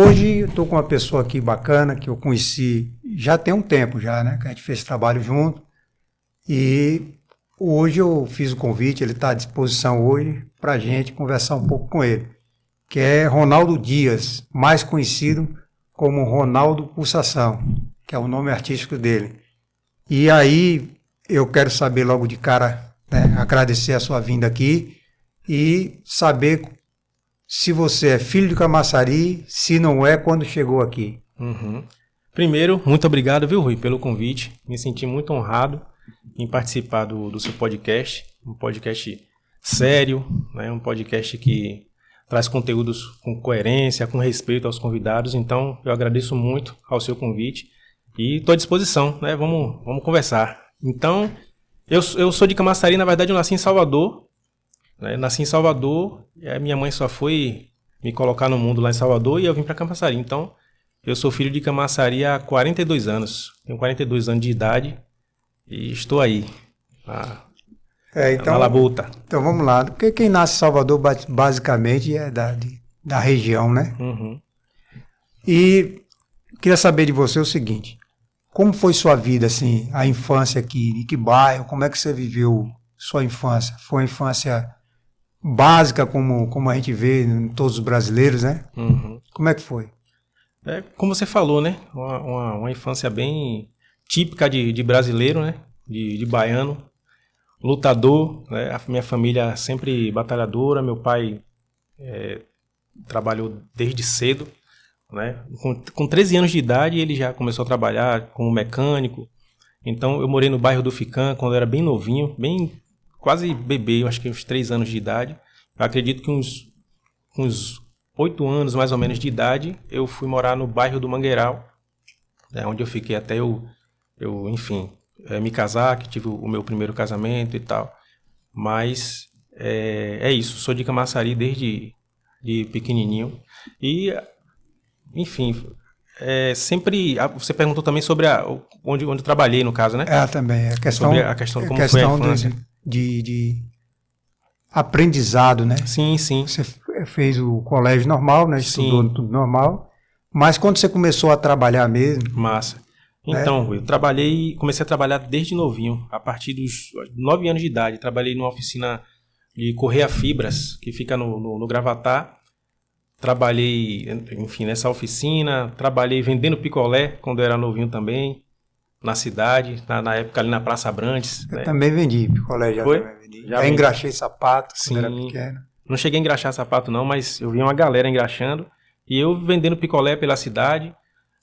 hoje eu estou com uma pessoa aqui bacana que eu conheci já tem um tempo já, né? Que a gente fez trabalho junto. E hoje eu fiz o convite, ele está à disposição hoje para a gente conversar um pouco com ele, que é Ronaldo Dias, mais conhecido como Ronaldo Pulsação, que é o nome artístico dele. E aí eu quero saber logo de cara, né, agradecer a sua vinda aqui e saber se você é filho de Camaçari, se não é, quando chegou aqui. Uhum. Primeiro, muito obrigado, viu, Rui, pelo convite. Me senti muito honrado em participar do seu podcast, um podcast sério, né, um podcast que traz conteúdos com coerência, com respeito aos convidados. Então, eu agradeço muito ao seu convite e estou à disposição, né? Vamos conversar. Então, eu sou de Camaçari, na verdade eu nasci em Salvador, né? Nasci em Salvador, e a minha mãe só foi me colocar no mundo lá em Salvador e eu vim para Camaçari. Então, eu sou filho de Camaçari há 42 anos, tenho 42 anos de idade e estou aí, na labuta. Então vamos lá, porque quem nasce em Salvador basicamente é da região, né? Uhum. E queria saber de você o seguinte, como foi sua vida, assim, a infância aqui, em que bairro, como é que você viveu sua infância? Foi uma infância básica, como a gente vê em todos os brasileiros, né? Uhum. Como é que foi? Como você falou, né? Uma infância bem típica de brasileiro, né? De baiano, lutador, né? A minha família sempre batalhadora, meu pai trabalhou desde cedo, né? Com 13 anos de idade ele já começou a trabalhar como mecânico. Então eu morei no bairro do Ficam quando eu era bem novinho, bem quase bebê, eu acho que uns 3 anos de idade. Eu acredito que uns 8 anos mais ou menos de idade eu fui morar no bairro do Mangueiral, né? Onde eu fiquei até eu enfim, me casar, que tive o meu primeiro casamento e tal. Mas é isso, sou de Camaçari desde de pequenininho. E, enfim, sempre... Você perguntou também sobre onde eu trabalhei, no caso, né? Também. Sobre a questão de como foi a infância. De aprendizado, né? Sim, sim. Você fez o colégio normal, né? Estudou Sim. tudo normal. Mas quando você começou a trabalhar mesmo... Massa. Então, eu comecei a trabalhar desde novinho, a partir dos 9 anos de idade. Trabalhei numa oficina de correia fibras, que fica no Gravatá. Trabalhei, enfim, nessa oficina. Trabalhei vendendo picolé, quando eu era novinho também, na cidade, na época ali na Praça Abrantes. Eu também vendi picolé, também vendi. Já engraxei sapato quando era pequeno. Não cheguei a engraxar sapato não, mas eu vi uma galera engraxando. E eu vendendo picolé pela cidade.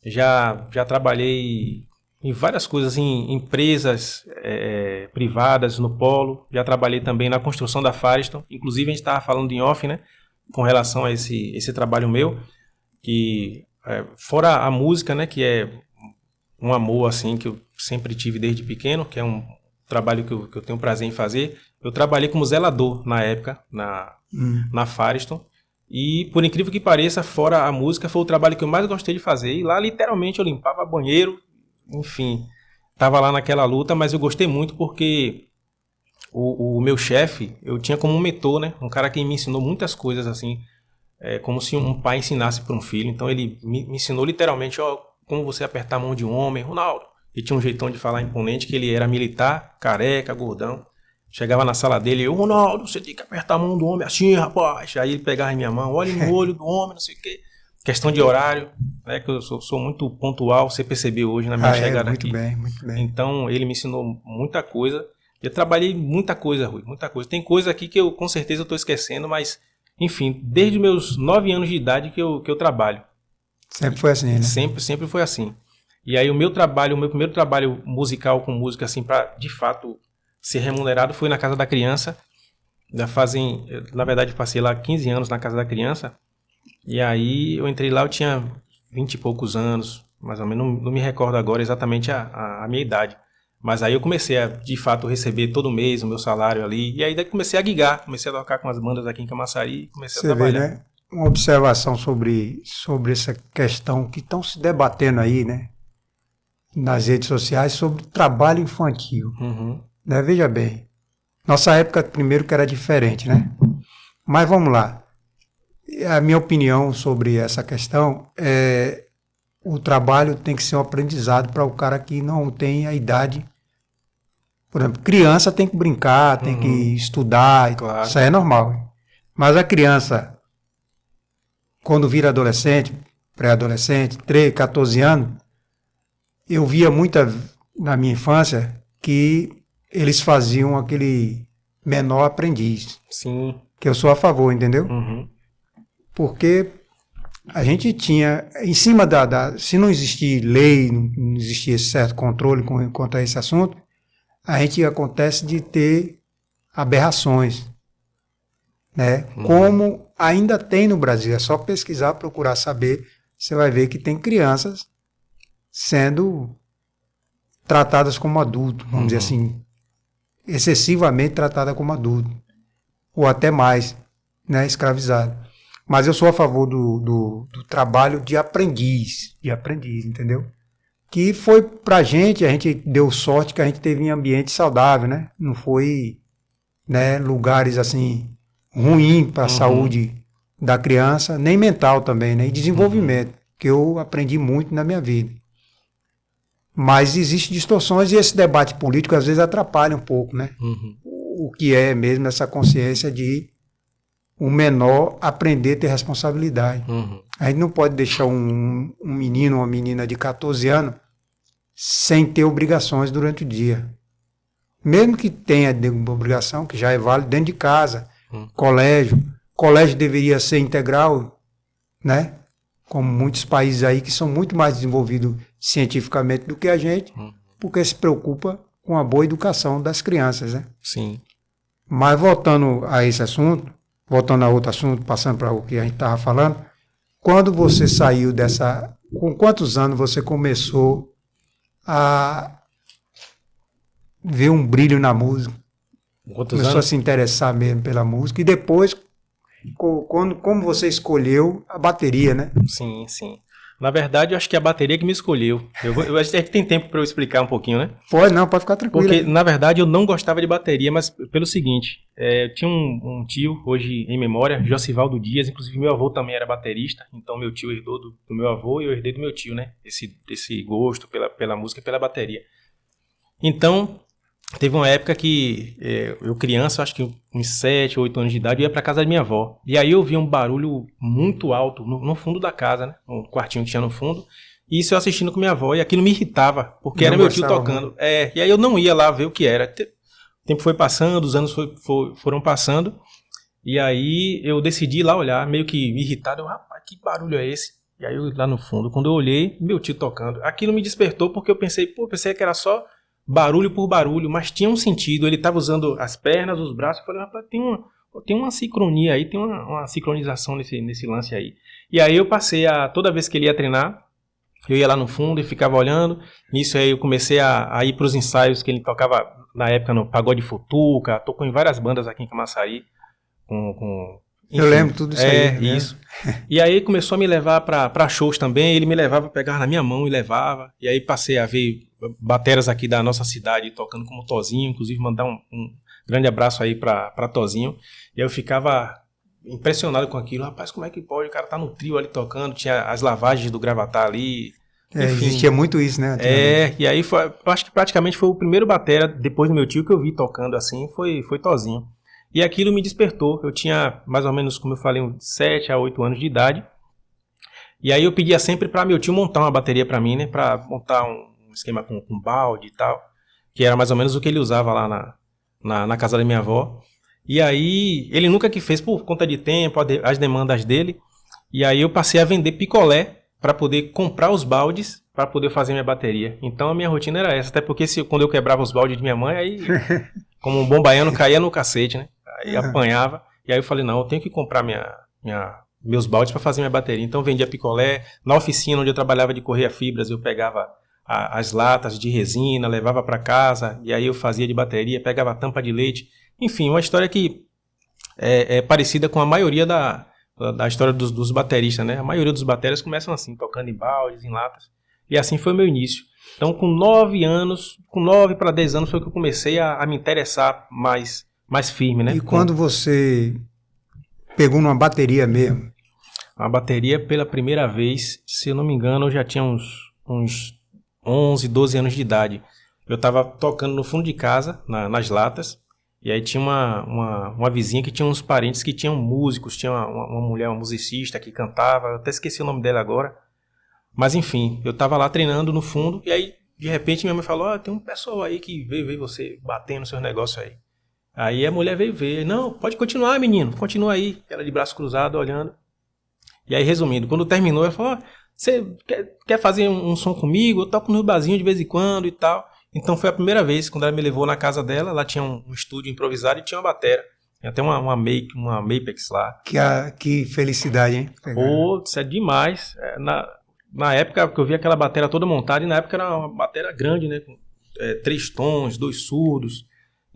Já trabalhei em várias coisas, em empresas privadas, no Polo. Já trabalhei também na construção da Firestone. Inclusive, a gente estava falando em off, né? Com relação a esse trabalho meu. Que, fora a música, né? Que é um amor, assim, que eu sempre tive desde pequeno. Que é um trabalho que eu tenho prazer em fazer. Eu trabalhei como zelador na época, na Firestone. E, por incrível que pareça, fora a música, foi o trabalho que eu mais gostei de fazer. E lá, literalmente, eu limpava banheiro, enfim, estava lá naquela luta, mas eu gostei muito porque o meu chefe, eu tinha como um mentor, né? Um cara que me ensinou muitas coisas, assim, como se um pai ensinasse para um filho. Então, ele me ensinou literalmente, como você apertar a mão de um homem. Ronaldo, ele tinha um jeitão de falar imponente, que ele era militar, careca, gordão. Chegava na sala dele, Ronaldo, você tem que apertar a mão do homem assim, rapaz. Aí ele pegava em minha mão, olha no olho do homem, não sei o quê. Questão de horário, né, que eu sou muito pontual, você percebeu hoje na minha chegada muito aqui. Muito bem. Então, ele me ensinou muita coisa. Eu trabalhei muita coisa, Rui, muita coisa. Tem coisa aqui que eu, com certeza, estou esquecendo, mas, enfim, desde meus 9 anos de idade que eu trabalho. Sempre foi assim, né? Sempre foi assim. E aí o meu primeiro trabalho musical com música, assim, para, de fato, ser remunerado foi na Casa da Criança. Na verdade, passei lá 15 anos na Casa da Criança. E aí eu entrei lá, eu tinha 20 e poucos anos, mais ou menos, não me recordo agora exatamente a minha idade. Mas aí eu comecei a, de fato, receber todo mês o meu salário ali. E aí comecei a guigar, comecei a tocar com as bandas aqui em Camaçari, comecei a trabalhar. Vê, né? Uma observação sobre essa questão que estão se debatendo aí, né? Nas redes sociais, sobre trabalho infantil. Uhum. Né? Veja bem, nossa época primeiro que era diferente, né? Mas vamos lá. A minha opinião sobre essa questão é o trabalho tem que ser um aprendizado para o cara que não tem a idade. Por exemplo, criança tem que brincar, tem que estudar, Claro. isso aí é normal. Mas a criança, quando vira adolescente, pré-adolescente, 13, 14 anos, eu via muita, na minha infância, que eles faziam aquele menor aprendiz, Sim. que eu sou a favor, entendeu? Uhum. Porque a gente tinha, em cima se não existir lei, não existir esse certo controle quanto a esse assunto, a gente acontece de ter aberrações, né? Como ainda tem no Brasil, é só pesquisar, procurar saber, você vai ver que tem crianças sendo tratadas como adulto, vamos dizer assim, excessivamente tratadas como adulto, ou até mais, né? Escravizado. Mas eu sou a favor do trabalho de aprendiz, entendeu? Que foi pra gente, a gente deu sorte que a gente teve um ambiente saudável, né? Não foi, né, lugares assim ruins para a saúde da criança, nem mental também, né? E desenvolvimento, que eu aprendi muito na minha vida. Mas existem distorções e esse debate político às vezes atrapalha um pouco, né? O que é mesmo essa consciência de o menor aprender a ter responsabilidade. A gente não pode deixar um menino ou uma menina de 14 anos sem ter obrigações durante o dia. Mesmo que tenha uma obrigação, que já é válido dentro de casa, colégio. Colégio deveria ser integral, né? Como muitos países aí que são muito mais desenvolvidos cientificamente do que a gente, porque se preocupa com a boa educação das crianças, né? Sim. Mas voltando a esse assunto, voltando a outro assunto, passando para o que a gente estava falando, quando você saiu dessa... Com quantos anos você começou a ver um brilho na música? Quantos Começou anos? a se interessar mesmo pela música. E depois, como você escolheu a bateria, né? Sim, sim. Na verdade, eu acho que a bateria que me escolheu. Eu acho que tem tempo para eu explicar um pouquinho, né? Pode ficar tranquilo. Porque, na verdade, eu não gostava de bateria, mas pelo seguinte, eu tinha um tio, hoje em memória, Josivaldo Dias, inclusive meu avô também era baterista, então meu tio herdou do meu avô e eu herdei do meu tio, né? Esse gosto pela música e pela bateria. Então, teve uma época que eu criança, acho que uns 7, 8 anos de idade, eu ia pra casa da minha avó. E aí eu via um barulho muito alto no fundo da casa, né? Um quartinho que tinha no fundo. E isso eu assistindo com minha avó, e aquilo me irritava, porque Não era meu tio gostava tocando. E aí eu não ia lá ver o que era. O tempo foi passando, os anos foram passando, e aí eu decidi ir lá olhar, meio que irritado. Eu, rapaz, que barulho é esse? E aí eu lá no fundo, quando eu olhei, meu tio tocando. Aquilo me despertou, porque eu pensei que era só barulho por barulho, mas tinha um sentido. Ele estava usando as pernas, os braços. Eu falei, rapaz, tem uma sincronia aí, tem uma sincronização nesse lance aí. E aí eu passei toda vez que ele ia treinar, eu ia lá no fundo e ficava olhando. Nisso aí eu comecei a ir para os ensaios que ele tocava na época no Pagode Futuca, tocou em várias bandas aqui em Camaçari. Enfim, eu lembro tudo isso aí. Né? Isso. E aí começou a me levar para shows também. Ele me levava, pegava na minha mão e levava. E aí passei a ver bateras aqui da nossa cidade tocando como Tozinho, inclusive mandar um grande abraço aí para Tozinho. E aí eu ficava impressionado com aquilo. Rapaz, como é que pode? O cara tá no trio ali tocando, tinha as lavagens do Gravatar ali. Enfim, existia muito isso, né? E aí eu acho que praticamente foi o primeiro batera, depois do meu tio, que eu vi tocando assim, foi Tozinho. E aquilo me despertou. Eu tinha mais ou menos, como eu falei, uns 7 a 8 anos de idade. E aí eu pedia sempre para meu tio montar uma bateria para mim, né? Para montar um esquema com balde e tal, que era mais ou menos o que ele usava lá na casa da minha avó. E aí ele nunca que fez por conta de tempo, as demandas dele. E aí eu passei a vender picolé para poder comprar os baldes para poder fazer minha bateria. Então a minha rotina era essa, até porque quando eu quebrava os baldes de minha mãe, aí como um bom baiano caía no cacete, né? Aí apanhava. E aí eu falei, não, eu tenho que comprar meus baldes para fazer minha bateria. Então eu vendia picolé. Na oficina onde eu trabalhava de correia fibras, eu pegava as latas de resina, levava para casa, e aí eu fazia de bateria, pegava a tampa de leite. Enfim, uma história que é parecida com a maioria da história dos bateristas, né? A maioria dos bateristas começam assim, tocando em baldes, em latas. E assim foi o meu início. Então, com 9 para 10 anos, foi que eu comecei a me interessar mais firme, né? E quando você pegou numa bateria mesmo, a bateria pela primeira vez, se eu não me engano, eu já tinha uns 11, 12 anos de idade. Eu estava tocando no fundo de casa, nas latas, e aí tinha uma vizinha que tinha uns parentes que tinham músicos, tinha uma mulher, uma musicista que cantava, eu até esqueci o nome dela agora. Mas enfim, eu estava lá treinando no fundo, e aí de repente minha mãe falou, tem um pessoal aí que veio ver você batendo nos seus negócios aí. Aí a mulher veio ver, não, pode continuar menino, continua aí. Ela de braço cruzado, olhando. E aí resumindo, quando terminou, ela falou, você quer fazer um som comigo? Eu toco no barzinho de vez em quando e tal. Então foi a primeira vez, quando ela me levou na casa dela, ela tinha um estúdio improvisado e tinha uma batera. Tinha até uma Mapex lá. Que felicidade, hein? Pô, isso é demais. Na época que eu vi aquela batera toda montada, e na época era uma batera grande, né? Com 3 tons, 2 surdos,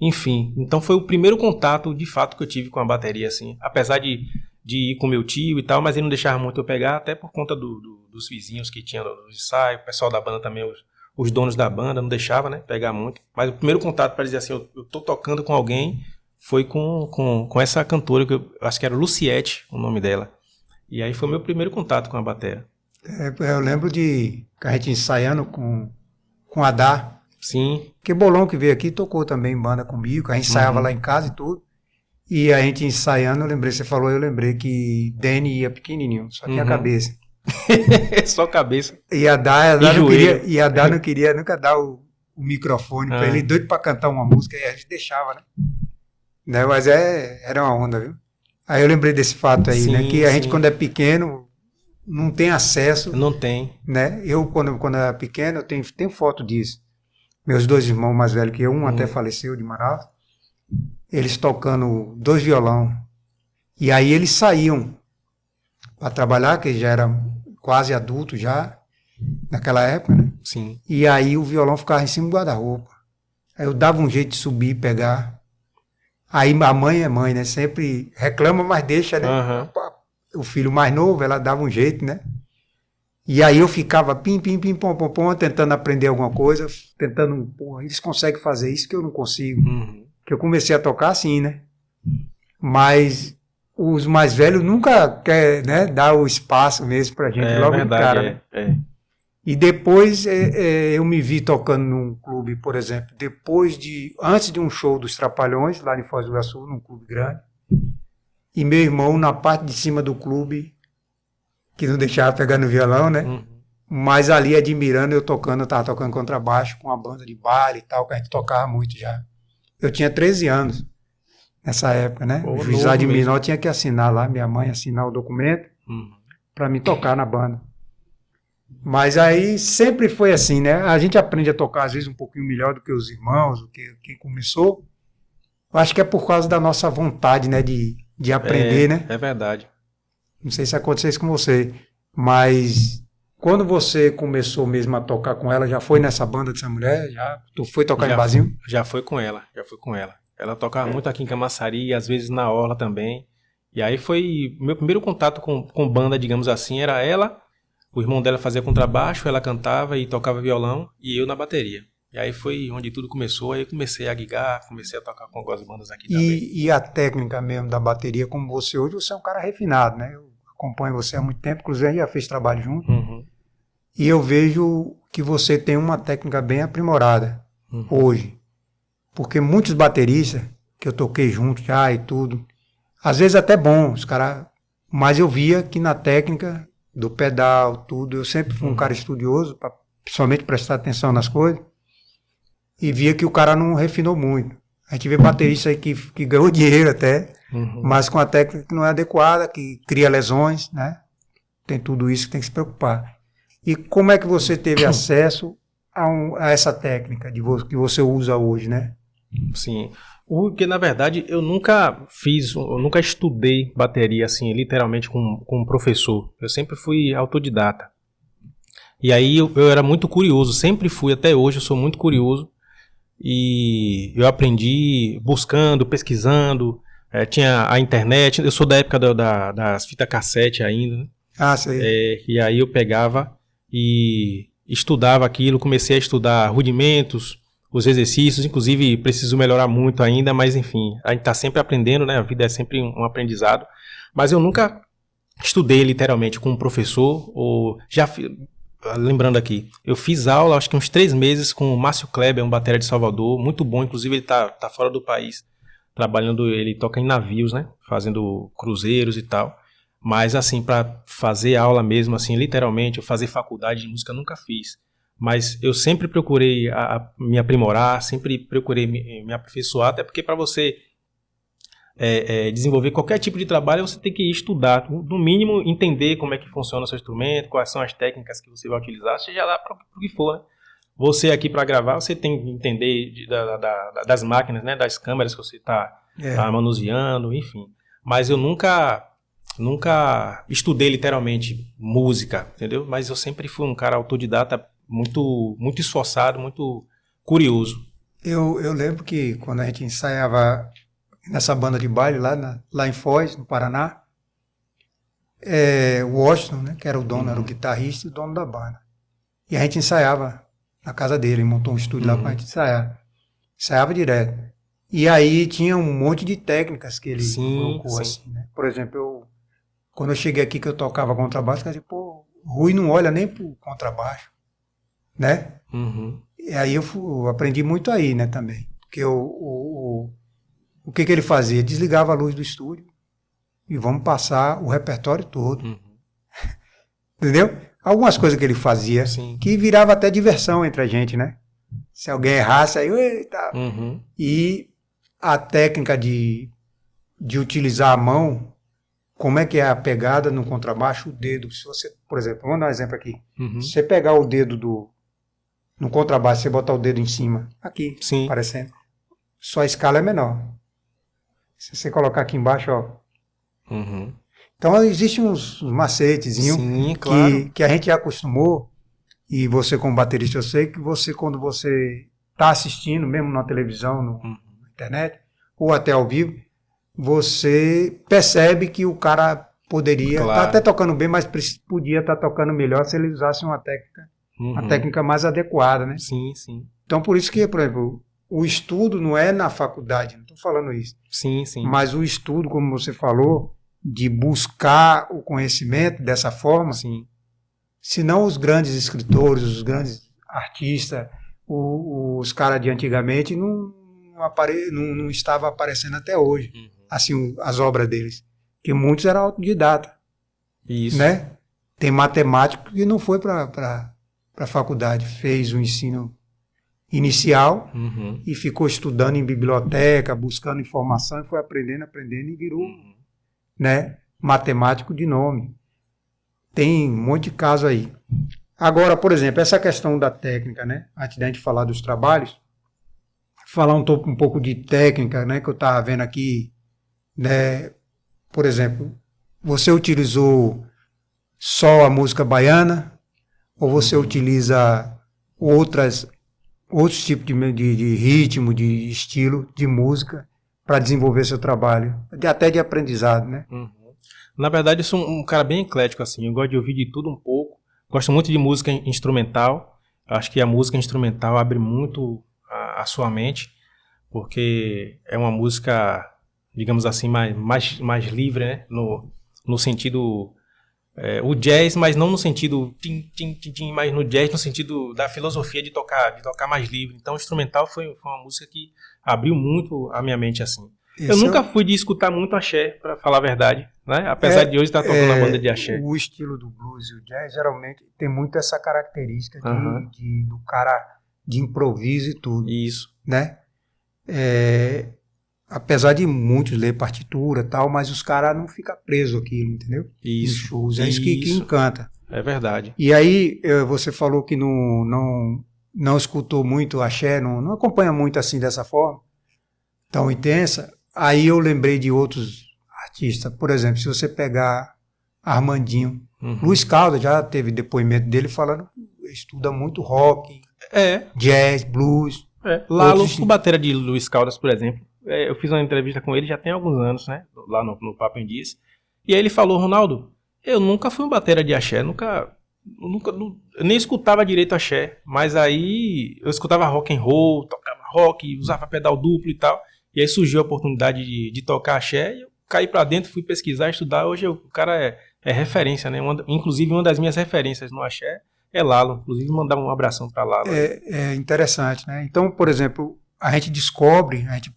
enfim. Então foi o primeiro contato, de fato, que eu tive com a bateria, assim. Apesar de ir com meu tio e tal, mas ele não deixava muito eu pegar, até por conta dos vizinhos que tinham nos ensaios, o pessoal da banda também, os donos da banda, não deixava, né? Pegar muito. Mas o primeiro contato para dizer assim, eu tô tocando com alguém, foi com essa cantora, que eu acho que era Luciette, o nome dela. E aí foi o meu primeiro contato com a bateria. Eu lembro de a gente ensaiando com a Dá. Sim. Que Bolão que veio aqui tocou também em banda comigo, a gente ensaiava lá em casa e tudo. E a gente ensaiando, você falou, eu lembrei que Danny ia pequenininho, só tinha a cabeça. Só cabeça. E a Dá não queria nunca dar o microfone pra ele, doido pra cantar uma música, e a gente deixava, né? Mas era uma onda, viu? Aí eu lembrei desse fato aí, sim, né? Que a gente, quando é pequeno, não tem acesso. Não tem. Né? Eu, quando era pequeno, eu tenho foto disso. Meus 2 irmãos mais velhos que eu, um até faleceu de Manaus, eles tocando 2 violão. E aí eles saíam para trabalhar, que já era quase adulto já, naquela época, né? Sim. E aí o violão ficava em cima do guarda-roupa. Aí eu dava um jeito de subir e pegar. Aí a mãe é mãe, né? Sempre reclama, mas deixa, né? O filho mais novo, ela dava um jeito, né? E aí eu ficava pim, pom, tentando aprender alguma coisa, tentando, eles conseguem fazer isso que eu não consigo. Que eu comecei a tocar assim, né? Mas os mais velhos nunca querem, né, dar o espaço mesmo pra gente, logo verdade, de cara. Né? E depois eu me vi tocando num clube, por exemplo, antes de um show dos Trapalhões, lá em Foz do Iguaçu, num clube grande, e meu irmão na parte de cima do clube, que não deixava pegar no violão, né? Mas ali admirando eu tava tocando contrabaixo com uma banda de baile e tal, que a gente tocava muito já. Eu tinha 13 anos nessa época, né? O juizado de menor tinha que assinar lá, minha mãe assinar o documento para me tocar na banda. Mas aí sempre foi assim, né? A gente aprende a tocar às vezes um pouquinho melhor do que os irmãos, do que quem começou. Eu acho que é por causa da nossa vontade, né? De aprender, né? É verdade. Não sei se aconteceu isso com você, mas quando você começou mesmo a tocar com ela, já foi nessa banda dessa mulher? Tu foi tocar em barzinho? Já foi com ela. Ela tocava muito aqui em Camaçari, às vezes na orla também. E aí foi meu primeiro contato com banda, digamos assim, era ela, o irmão dela fazia contrabaixo, ela cantava e tocava violão, e eu na bateria. E aí foi onde tudo começou, aí eu comecei a guigar, comecei a tocar com algumas bandas aqui também. E a técnica mesmo da bateria, como você hoje, você é um cara refinado, né? Eu acompanho você há muito tempo, inclusive a gente já fez trabalho junto, e eu vejo que você tem uma técnica bem aprimorada hoje. Porque muitos bateristas que eu toquei junto já e tudo, às vezes até bom, os caras, mas eu via que na técnica do pedal, tudo, eu sempre fui um cara estudioso, pra principalmente prestar atenção nas coisas, e via que o cara não refinou muito. A gente vê baterista aí que ganhou dinheiro até, mas com a técnica que não é adequada, que cria lesões, né? Tem tudo isso que tem que se preocupar. E como é que você teve acesso a essa técnica que você usa hoje, né? Sim, porque na verdade eu nunca estudei bateria assim, literalmente com um professor. Eu sempre fui autodidata. E aí eu era muito curioso, sempre fui, até hoje eu sou muito curioso. E eu aprendi buscando, pesquisando, tinha a internet, eu sou da época das fitas cassete ainda, né? Ah, sei. E aí eu pegava e estudava aquilo, comecei a estudar rudimentos, os exercícios, inclusive preciso melhorar muito ainda, mas enfim, a gente está sempre aprendendo, né? A vida é sempre um aprendizado, mas eu nunca estudei literalmente com um professor, lembrando aqui, eu fiz aula acho que uns 3 meses com o Márcio Kleber, um batera de Salvador, muito bom, inclusive ele tá fora do país, trabalhando, ele toca em navios, né, fazendo cruzeiros e tal, mas assim, para fazer aula mesmo, assim, literalmente, eu fazer faculdade de música nunca fiz, mas eu sempre procurei me aprimorar, sempre procurei me aperfeiçoar, até porque para você desenvolver qualquer tipo de trabalho, você tem que estudar, no mínimo entender como é que funciona o seu instrumento, quais são as técnicas que você vai utilizar, seja lá para o que for, né? Você aqui para gravar, você tem que entender das máquinas, né? Das câmeras que você está manuseando, enfim. Mas eu nunca estudei literalmente música, entendeu? Mas eu sempre fui um cara autodidata muito, muito esforçado, muito curioso. Eu lembro que quando a gente ensaiava nessa banda de baile lá em Foz, no Paraná, o Washington, né, que era o dono, era o guitarrista e o dono da banda. E a gente ensaiava na casa dele, montou um estúdio lá pra gente ensaiar. Ensaiava direto. E aí tinha um monte de técnicas que ele colocou assim, né? Por exemplo, quando eu cheguei aqui que eu tocava contrabaixo, eu disse, pô, Rui não olha nem pro contrabaixo, né? E aí eu aprendi muito aí, né, também. Porque o que ele fazia? Desligava a luz do estúdio e vamos passar o repertório todo. Entendeu? Algumas coisas que ele fazia que virava até diversão entre a gente, né? Se alguém errasse, aí, eita. E a técnica de utilizar a mão, como é que é a pegada no contrabaixo, o dedo. Se você, por exemplo, vamos dar um exemplo aqui. Se você pegar o dedo no contrabaixo, você botar o dedo em cima, aqui, aparecendo, só a escala é menor. Se você colocar aqui embaixo, ó. Então, existem uns macetezinhos que a gente já acostumou, e você como baterista, eu sei que você, quando você está assistindo, mesmo na televisão, na internet, ou até ao vivo, você percebe que o cara poderia estar até tocando bem, mas podia estar tocando melhor se ele usasse uma técnica mais adequada, né? Então, por isso que, por exemplo, o estudo não é na faculdade, não estou falando isso. Mas o estudo, como você falou, de buscar o conhecimento dessa forma, senão os grandes escritores, os grandes artistas, os caras de antigamente não estavam aparecendo até hoje, assim, as obras deles, que muitos eram autodidatas, né? Tem matemático que não foi para a faculdade, fez o ensino inicial e ficou estudando em biblioteca, buscando informação e foi aprendendo e virou né, matemático de nome. Tem um monte de caso aí. Agora, por exemplo, essa questão da técnica, né, antes da gente falar dos trabalhos, falar um pouco de técnica, né, que eu estava vendo aqui, né, por exemplo, você utilizou só a música baiana ou você utiliza outros tipos de ritmo, de estilo, de música para desenvolver seu trabalho, até de aprendizado, né? Na verdade, eu sou um cara bem eclético, assim, eu gosto de ouvir de tudo um pouco, gosto muito de música instrumental, acho que a música instrumental abre muito a sua mente, porque é uma música, digamos assim, mais livre, né? No sentido... o jazz, mas não no sentido tim, mas no jazz no sentido da filosofia de tocar mais livre. Então o instrumental foi uma música que abriu muito a minha mente assim. Eu nunca fui de escutar muito axé, para falar a verdade, né? Apesar de hoje estar tocando na banda de axé. O estilo do blues e o jazz geralmente tem muito essa característica do cara de improviso e tudo. Isso. Né? Apesar de muitos ler partitura e tal, mas os caras não ficam presos aquilo, entendeu? Isso. Shows. É isso que encanta. É verdade. E aí, você falou que não escutou muito axé, não acompanha muito assim dessa forma, tão intensa. Aí eu lembrei de outros artistas. Por exemplo, se você pegar Armandinho, Luiz Caldas já teve depoimento dele falando que estuda muito rock, jazz, blues. Lalo, o batera de Luiz Caldas, por exemplo, eu fiz uma entrevista com ele já tem alguns anos, né? Lá no Papo em Dias. E aí ele falou, Ronaldo, eu nunca fui um batera de axé, eu nem escutava direito axé, mas aí eu escutava rock and roll, tocava rock, usava pedal duplo e tal. E aí surgiu a oportunidade de tocar axé e eu caí pra dentro, fui pesquisar, estudar. Hoje o cara é referência, né? Inclusive, uma das minhas referências no axé é Lalo. Inclusive, mandar um abração para Lalo. É interessante, né? Então, por exemplo, a gente descobre, a gente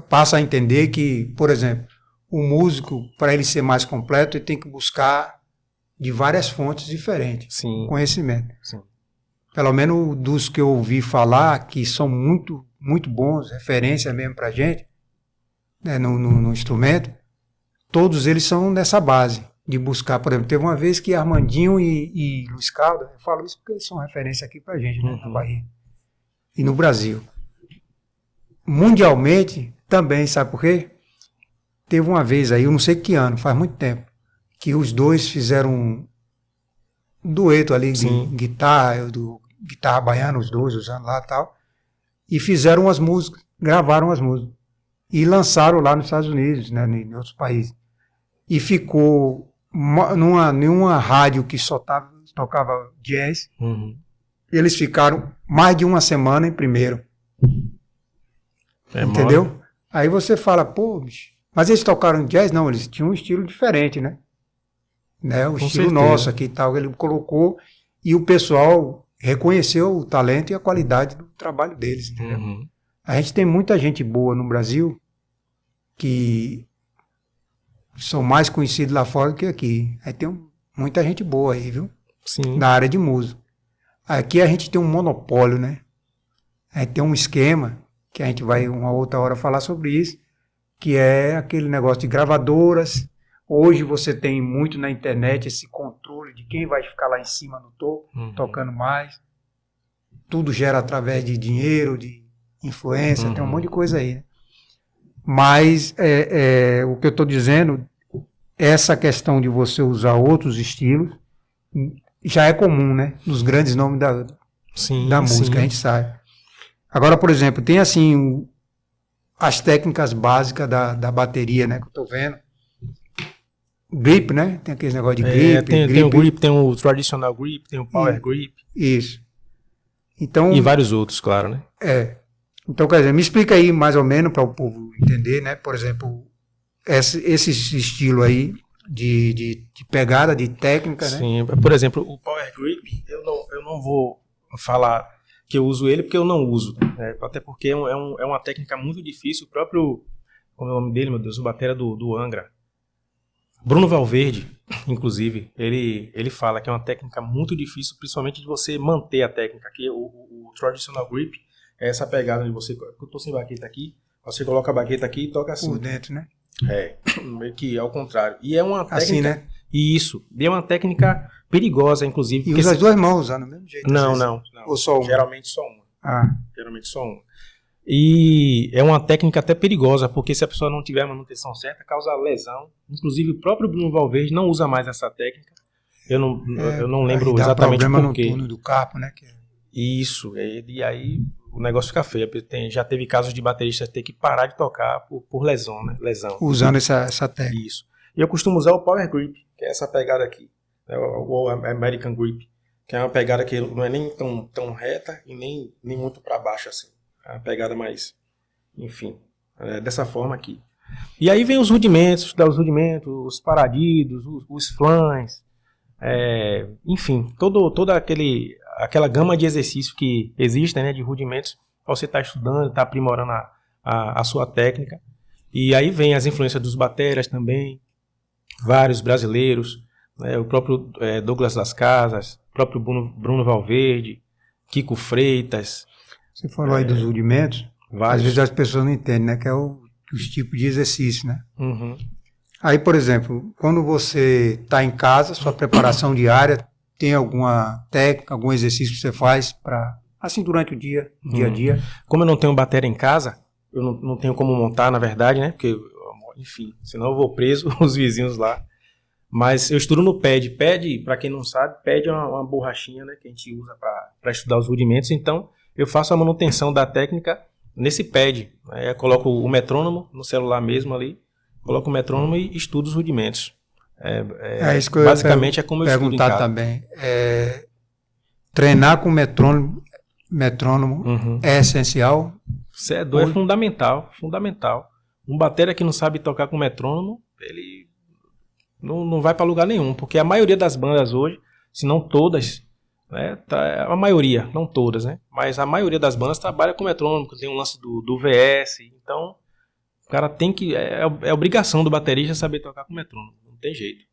passa a entender que, por exemplo, o músico, para ele ser mais completo, ele tem que buscar de várias fontes diferentes, Sim. Conhecimento. Sim. Pelo menos dos que eu ouvi falar, que são muito, muito bons, referência mesmo para a gente, né, no instrumento, todos eles são nessa base, de buscar, por exemplo, teve uma vez que Armandinho e Luiz Caldas, eu falo isso porque eles são referência aqui para a gente, né, na Bahia e no Brasil. Mundialmente, também, sabe por quê? Teve uma vez aí, eu não sei que ano, faz muito tempo, que os dois fizeram um dueto ali de guitarra, guitarra baiana, os dois usando lá e tal, e fizeram as músicas, gravaram as músicas, e lançaram lá nos Estados Unidos, né, em outros países. E ficou numa rádio que só tocava jazz, eles ficaram mais de uma semana em primeiro. Entendeu? Mole. Aí você fala, pô, bicho, mas eles tocaram jazz? Não, eles tinham um estilo diferente, né? O estilo certeza. Nosso aqui e tal, ele colocou, e o pessoal reconheceu o talento e a qualidade do trabalho deles, entendeu? A gente tem muita gente boa no Brasil que são mais conhecidos lá fora do que aqui. Aí tem muita gente boa aí, viu? Sim. Na área de música. Aqui a gente tem um monopólio, né? Aí tem um esquema que a gente vai uma outra hora falar sobre isso, que é aquele negócio de gravadoras. Hoje você tem muito na internet esse controle de quem vai ficar lá em cima no topo, tocando mais. Tudo gera através de dinheiro, de influência, tem um monte de coisa aí. Né? Mas o que eu estou dizendo, essa questão de você usar outros estilos já é comum, né? Nos grandes nomes da música, a gente sabe. Agora, por exemplo, tem assim as técnicas básicas da bateria, né? Que eu estou vendo. Grip, né? Tem aquele negócio de grip. Tem o grip, tem o traditional grip, tem o power grip. Isso. Então, e vários outros, claro, né? Então, quer dizer, me explica aí mais ou menos para o povo entender, né? Por exemplo, esse estilo aí de pegada, de técnica, né? Sim, por exemplo, o power grip, eu não vou falar que eu uso ele porque eu não uso, né? Até porque é uma técnica muito difícil. O próprio, como é o nome dele, meu Deus, o batera do Angra, Bruno Valverde, inclusive, ele fala que é uma técnica muito difícil, principalmente de você manter a técnica, que o traditional grip é essa pegada de você, eu tô sem baqueta aqui, você coloca a baqueta aqui e toca assim. Por dentro, né? Meio que ao contrário. E é uma técnica... Assim, né? Isso. E é uma técnica perigosa, inclusive. E usa as duas mãos usando do mesmo jeito? Não. Ou só uma? Geralmente só uma. Geralmente só uma. E é uma técnica até perigosa, porque se a pessoa não tiver a manutenção certa, causa lesão. Inclusive, o próprio Bruno Valverde não usa mais essa técnica. Eu não lembro exatamente por quê. Dá problema no túnel do carpo, né? Isso. E aí o negócio fica feio. Já teve casos de bateristas ter que parar de tocar por lesão, né? Usando essa técnica. Isso. E eu costumo usar o Power Grip, que é essa pegada aqui. O American Grip, que é uma pegada que não é nem tão reta e nem muito para baixo assim. É uma pegada mais, enfim, dessa forma aqui. E aí vem os rudimentos, os paradidos, os flans, enfim, toda aquela gama de exercícios que existem, né, de rudimentos, para você estar estudando, estar aprimorando a sua técnica. E aí vem as influências dos bateras também, vários brasileiros, né, o próprio Douglas das Casas, o próprio Bruno Valverde, Kiko Freitas. Você falou aí dos rudimentos, vários. Às vezes as pessoas não entendem, né, que é os tipos de exercício, né? Uhum. Aí, por exemplo, quando você está em casa, sua preparação diária, tem alguma técnica, algum exercício que você faz para, assim, durante o dia a dia? Como eu não tenho bateria em casa, eu não tenho como montar, na verdade, né? Porque, enfim, senão eu vou preso, os vizinhos lá. Mas eu estudo no pad. Pad, para quem não sabe, pad é uma borrachinha, né, que a gente usa para estudar os rudimentos. Então, eu faço a manutenção da técnica nesse pad. Eu coloco o metrônomo no celular mesmo ali, coloco o metrônomo e estudo os rudimentos. Isso que eu basicamente é como eu estudo em casa. Perguntar também. Treinar com metrônomo é essencial? É fundamental. Um batera que não sabe tocar com metrônomo, ele não vai para lugar nenhum, porque a maioria das bandas hoje, se não todas, né, a maioria, não todas, né, mas a maioria das bandas trabalha com metrônomo, tem um lance do VS, então o cara tem que, é obrigação do baterista saber tocar com metrônomo, não tem jeito.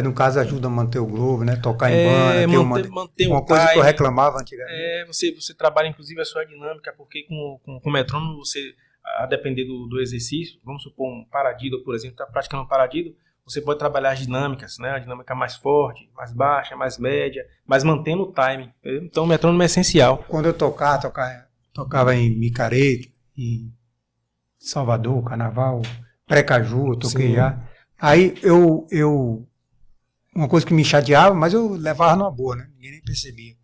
No caso, ajuda a manter o groove, né? Tocar em banda, manter uma coisa que eu reclamava antigamente. Você trabalha inclusive a sua dinâmica, porque com o metrônomo você, a depender do exercício, vamos supor um paradido, por exemplo, está praticando um paradido, você pode trabalhar as dinâmicas, né? A dinâmica mais forte, mais baixa, mais média, mas mantendo o timing. Então o metrônomo é essencial. Quando eu tocava em Micareta, em Salvador, Carnaval, Pré-Caju, eu toquei já. Aí uma coisa que me chateava, mas eu levava numa boa, né? Ninguém nem percebia.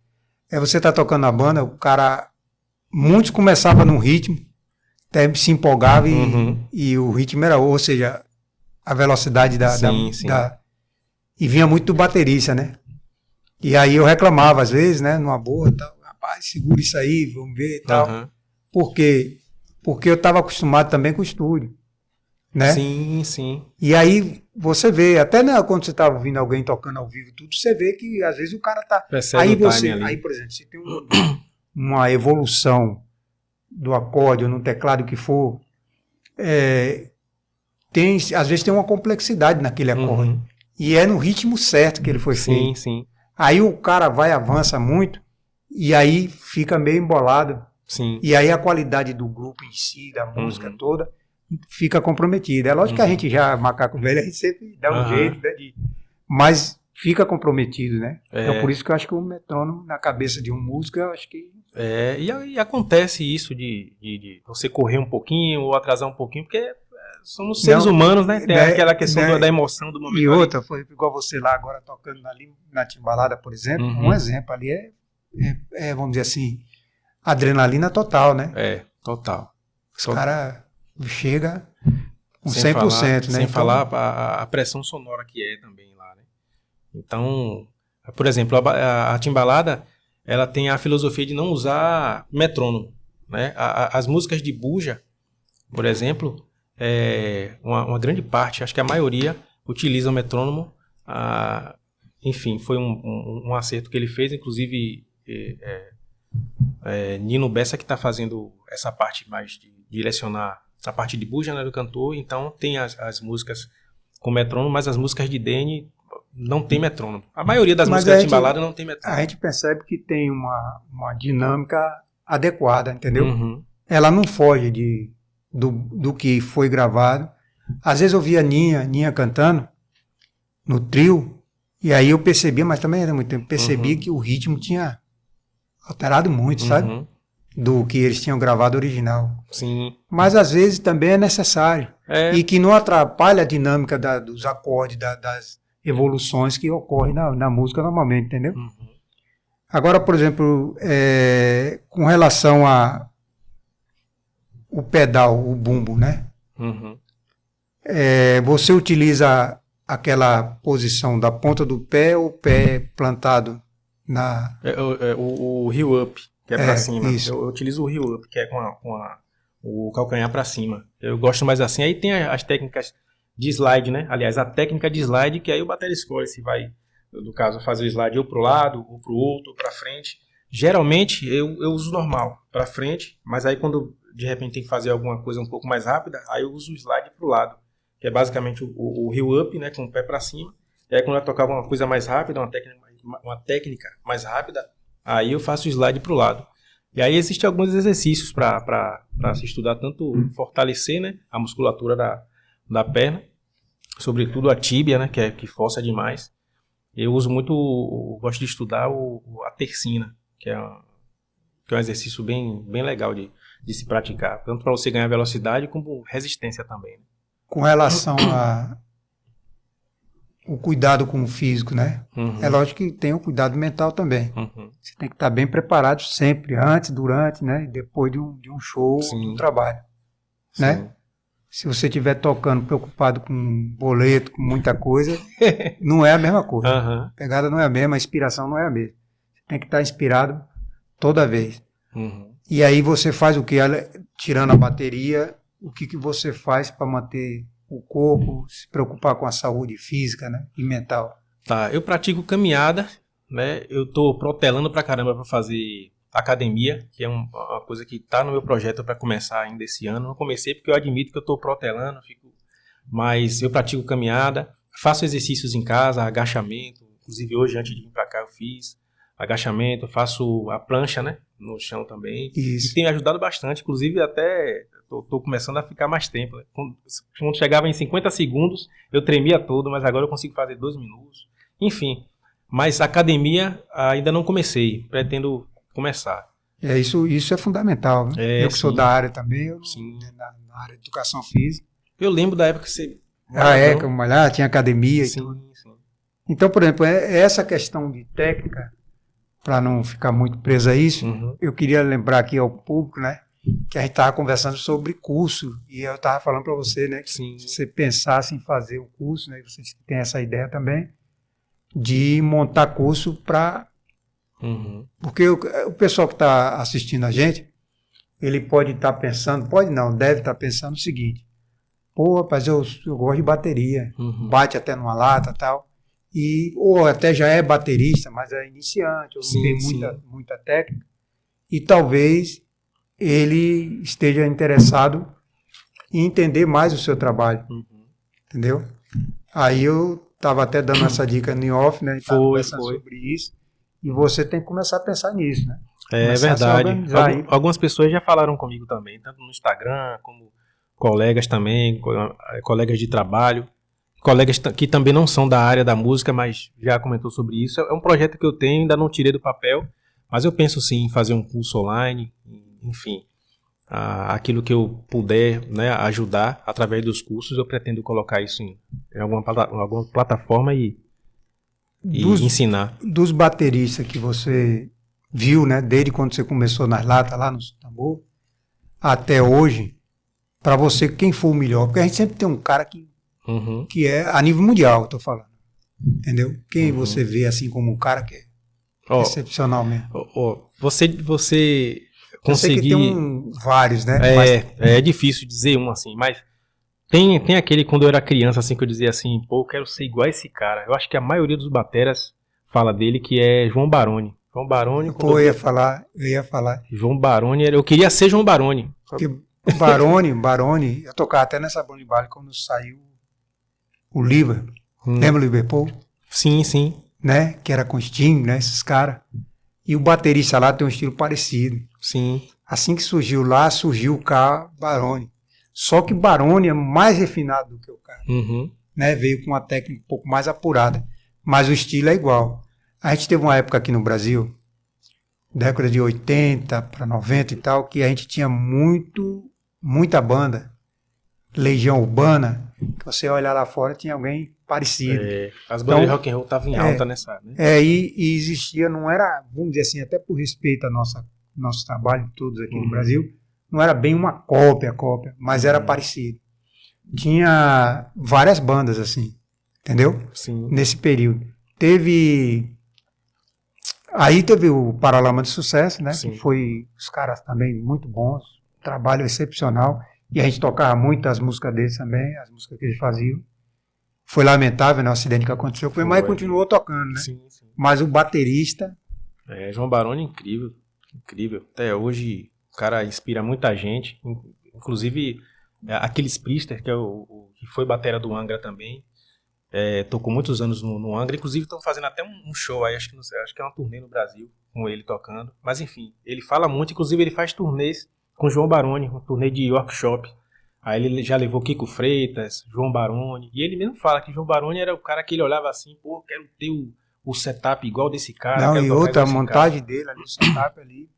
Você tá tocando na banda, o cara... Muitos começavam num ritmo, até se empolgava e o ritmo era... Ou seja, a velocidade e vinha muito do baterista, né? E aí eu reclamava, às vezes, né? Numa boa, tal, rapaz, segura isso aí, vamos ver e tal. Por quê? Porque eu estava acostumado também com o estúdio, né? Sim, sim. E aí você vê, até quando você está ouvindo alguém tocando ao vivo tudo, você vê que às vezes o cara tá... Percebe aí, por exemplo, se tem uma evolução do acorde ou no teclado que for, às vezes tem uma complexidade naquele acorde. E é no ritmo certo que ele foi feito. Sim. Aí o cara avança muito, e aí fica meio embolado. Sim. E aí a qualidade do grupo em si, da música toda, fica comprometida. É lógico que a gente já, macaco velho, a gente sempre dá um jeito, né, mas fica comprometido, né? Então por isso que eu acho que o metrônomo na cabeça de um músico, eu acho que... E acontece isso de você correr um pouquinho ou atrasar um pouquinho, porque somos seres humanos, né? Tem aquela questão da emoção do momento. E outra, foi igual você lá agora tocando ali na Timbalada, por exemplo, um exemplo ali vamos dizer assim, adrenalina total, né? Total. Os caras chegam com sem 100%, falar, né? Sem então, falar a pressão sonora que é também lá, né? Então, por exemplo, a Timbalada, ela tem a filosofia de não usar metrônomo, né? As músicas de Buja, por exemplo, uma grande parte, acho que a maioria, utiliza o metrônomo. Enfim, foi um acerto que ele fez, inclusive Nino Bessa que está fazendo essa parte mais de direcionar essa parte de Buja, né, do cantor. Então tem as músicas com metrônomo, mas as músicas de Dene não tem metrônomo. A maioria das músicas da Timbalada não tem metrônomo. A gente percebe que tem uma dinâmica adequada, entendeu? Ela não foge do que foi gravado. Às vezes eu via Ninha cantando no trio, e aí eu percebia, mas também era muito tempo, percebi que o ritmo tinha alterado muito, sabe? Do que eles tinham gravado original. Sim. Mas às vezes também é necessário. E que não atrapalha a dinâmica dos acordes, das evoluções que ocorrem na música normalmente, entendeu? Agora, por exemplo, com relação o pedal, o bumbo, né? Você utiliza aquela posição da ponta do pé ou o pé plantado na... o heel up, que é pra cima. Isso. Eu utilizo o heel up, que é com o calcanhar pra cima. Eu gosto mais assim. Aí tem as técnicas de slide, né? Aliás, a técnica de slide, que aí o batera escolhe se vai, no caso, fazer o slide ou pro lado, ou pro outro, ou pra frente. Geralmente, eu uso normal, pra frente, mas aí quando de repente tem que fazer alguma coisa um pouco mais rápida, aí eu uso o slide pro lado, que é basicamente o heel up, né? Com o pé pra cima. E aí quando eu tocava uma coisa mais rápida, uma técnica mais rápida, aí eu faço o slide pro lado. E aí existem alguns exercícios para se estudar, tanto fortalecer, né, a musculatura da perna, sobretudo a tíbia, né, que força demais. Eu uso muito, gosto de estudar a tersina, que é um exercício bem legal de se praticar, tanto para você ganhar velocidade como resistência também. Né? Com relação o cuidado com o físico, né? É lógico que tem o cuidado mental também. Você tem que estar bem preparado sempre, antes, durante, né? E depois de um show, de um trabalho, né? Se você estiver tocando preocupado com boleto, com muita coisa, não é a mesma coisa. A pegada não é a mesma, a inspiração não é a mesma. Você tem que estar inspirado toda vez. E aí você faz o que? Tirando a bateria, o que você faz para manter o corpo, se preocupar com a saúde física, né, e mental? Tá, eu pratico caminhada, né? Eu tô protelando pra caramba pra fazer academia, que é uma coisa que tá no meu projeto para começar ainda esse ano. Não comecei porque eu admito que eu tô protelando, mas eu pratico caminhada, faço exercícios em casa, agachamento, inclusive hoje antes de vir pra cá eu fiz agachamento, faço a plancha, né, no chão também. Isso. E tem me ajudado bastante, inclusive até tô começando a ficar mais tempo. Né? Quando chegava em 50 segundos, eu tremia todo, mas agora eu consigo fazer 2 minutos. Enfim, mas academia ainda não comecei, pretendo começar. Isso é fundamental. Né? Eu que sou da área também, na área de educação física. Eu lembro da época que você... Como malhar, tinha academia e tudo. Sim. Então, por exemplo, essa questão de técnica, para não ficar muito preso a isso, eu queria lembrar aqui ao público, né, que a gente estava conversando sobre curso, e eu estava falando para você, né, que se você pensasse em fazer um curso, né, vocês têm essa ideia também, de montar curso para... Porque o pessoal que está assistindo a gente, ele pode estar pensando, deve estar pensando o seguinte: pô, rapaz, eu gosto de bateria, bate até numa lata e tal, ou até já é baterista, mas é iniciante, ou não tem muita técnica, e talvez ele esteja interessado em entender mais o seu trabalho, entendeu? Aí eu estava até dando essa dica no off, né, conversando sobre isso, e você tem que começar a pensar nisso, né? É verdade. Algumas pessoas já falaram comigo também, tanto no Instagram, como colegas também, colegas de trabalho, colegas que também não são da área da música, mas já comentou sobre isso. É um projeto que eu tenho, ainda não tirei do papel, mas eu penso sim em fazer um curso online, enfim, aquilo que eu puder, né, ajudar através dos cursos, eu pretendo colocar isso em alguma plataforma e ensinar. Dos bateristas que você viu, né, desde quando você começou nas latas, lá no tambor, até hoje, para você, quem foi o melhor? Porque a gente sempre tem um cara que é a nível mundial, eu tô falando. Entendeu? Quem você vê assim como um cara que é excepcional mesmo? Você conseguir... Eu sei que tem vários, né? É difícil dizer um assim, mas tem aquele, quando eu era criança, assim, que eu dizia assim, pô, eu quero ser igual a esse cara. Eu acho que a maioria dos bateras fala dele, que é João Baroni. João Baroni... Pô, eu ia falar. João Baroni, eu queria ser João Baroni. Porque Baroni, eu tocava até nessa banda de baile quando saiu o Liverpool. Lembra o Liverpool? Sim. Né? Que era com Sting, né? Esses caras. E o baterista lá tem um estilo parecido. Sim. Assim que surgiu lá, surgiu o cara Baroni. Só que Baroni é mais refinado do que o cara. Né? Veio com uma técnica um pouco mais apurada. Mas o estilo é igual. A gente teve uma época aqui no Brasil, década de 80 para 90 e tal, que a gente tinha muita banda, Legião Urbana, que você olhar lá fora tinha alguém parecido. As bandas de rock and roll estavam em alta nessa área, né? E existia, não era, vamos dizer assim, até por respeito ao nosso trabalho todos aqui no Brasil, não era bem uma cópia, mas era parecido. Tinha várias bandas assim, entendeu? Sim. Nesse período. Aí teve o Paralama de Sucesso, né? Sim. Que foi os caras também muito bons, trabalho excepcional. E a gente tocava muito as músicas deles também, as músicas que eles faziam. Foi lamentável, né, o acidente que aconteceu, mas continuou tocando, né? Sim. Mas o baterista... João Baroni, incrível. Até hoje o cara inspira muita gente, inclusive aqueles Priester, que que foi batera do Angra também. Tocou muitos anos no Angra, inclusive estão fazendo até um show aí, acho que é uma turnê no Brasil, com ele tocando, mas enfim, ele fala muito, inclusive ele faz turnês com João Baroni, um turnê de workshop, aí ele já levou Kiko Freitas, João Baroni, e ele mesmo fala que João Baroni era o cara que ele olhava assim, pô, quero ter o setup igual desse cara. Não, e outra, a montagem dele ali, o setup ali.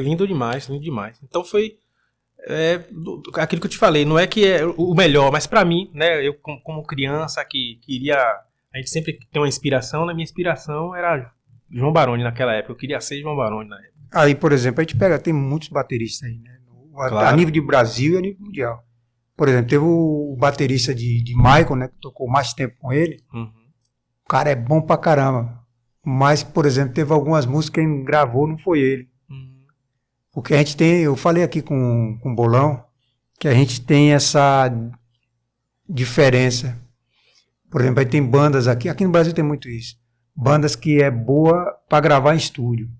Lindo demais. Então foi... aquilo que eu te falei, não é que é o melhor, mas pra mim, né, eu como criança que queria, a gente sempre tem uma inspiração, minha inspiração era João Baroni naquela época, eu queria ser João Baroni na época. Aí, por exemplo, a gente tem muitos bateristas aí, né, claro. A nível de Brasil e a nível mundial. Por exemplo, teve o baterista de Michael, né, que tocou mais tempo com ele, o cara é bom pra caramba, mas, por exemplo, teve algumas músicas que quem gravou não foi ele. Porque a gente tem, eu falei aqui com o Bolão, que a gente tem essa diferença. Por exemplo, aí tem bandas aqui no Brasil tem muito isso. Bandas que é boa para gravar em estúdio.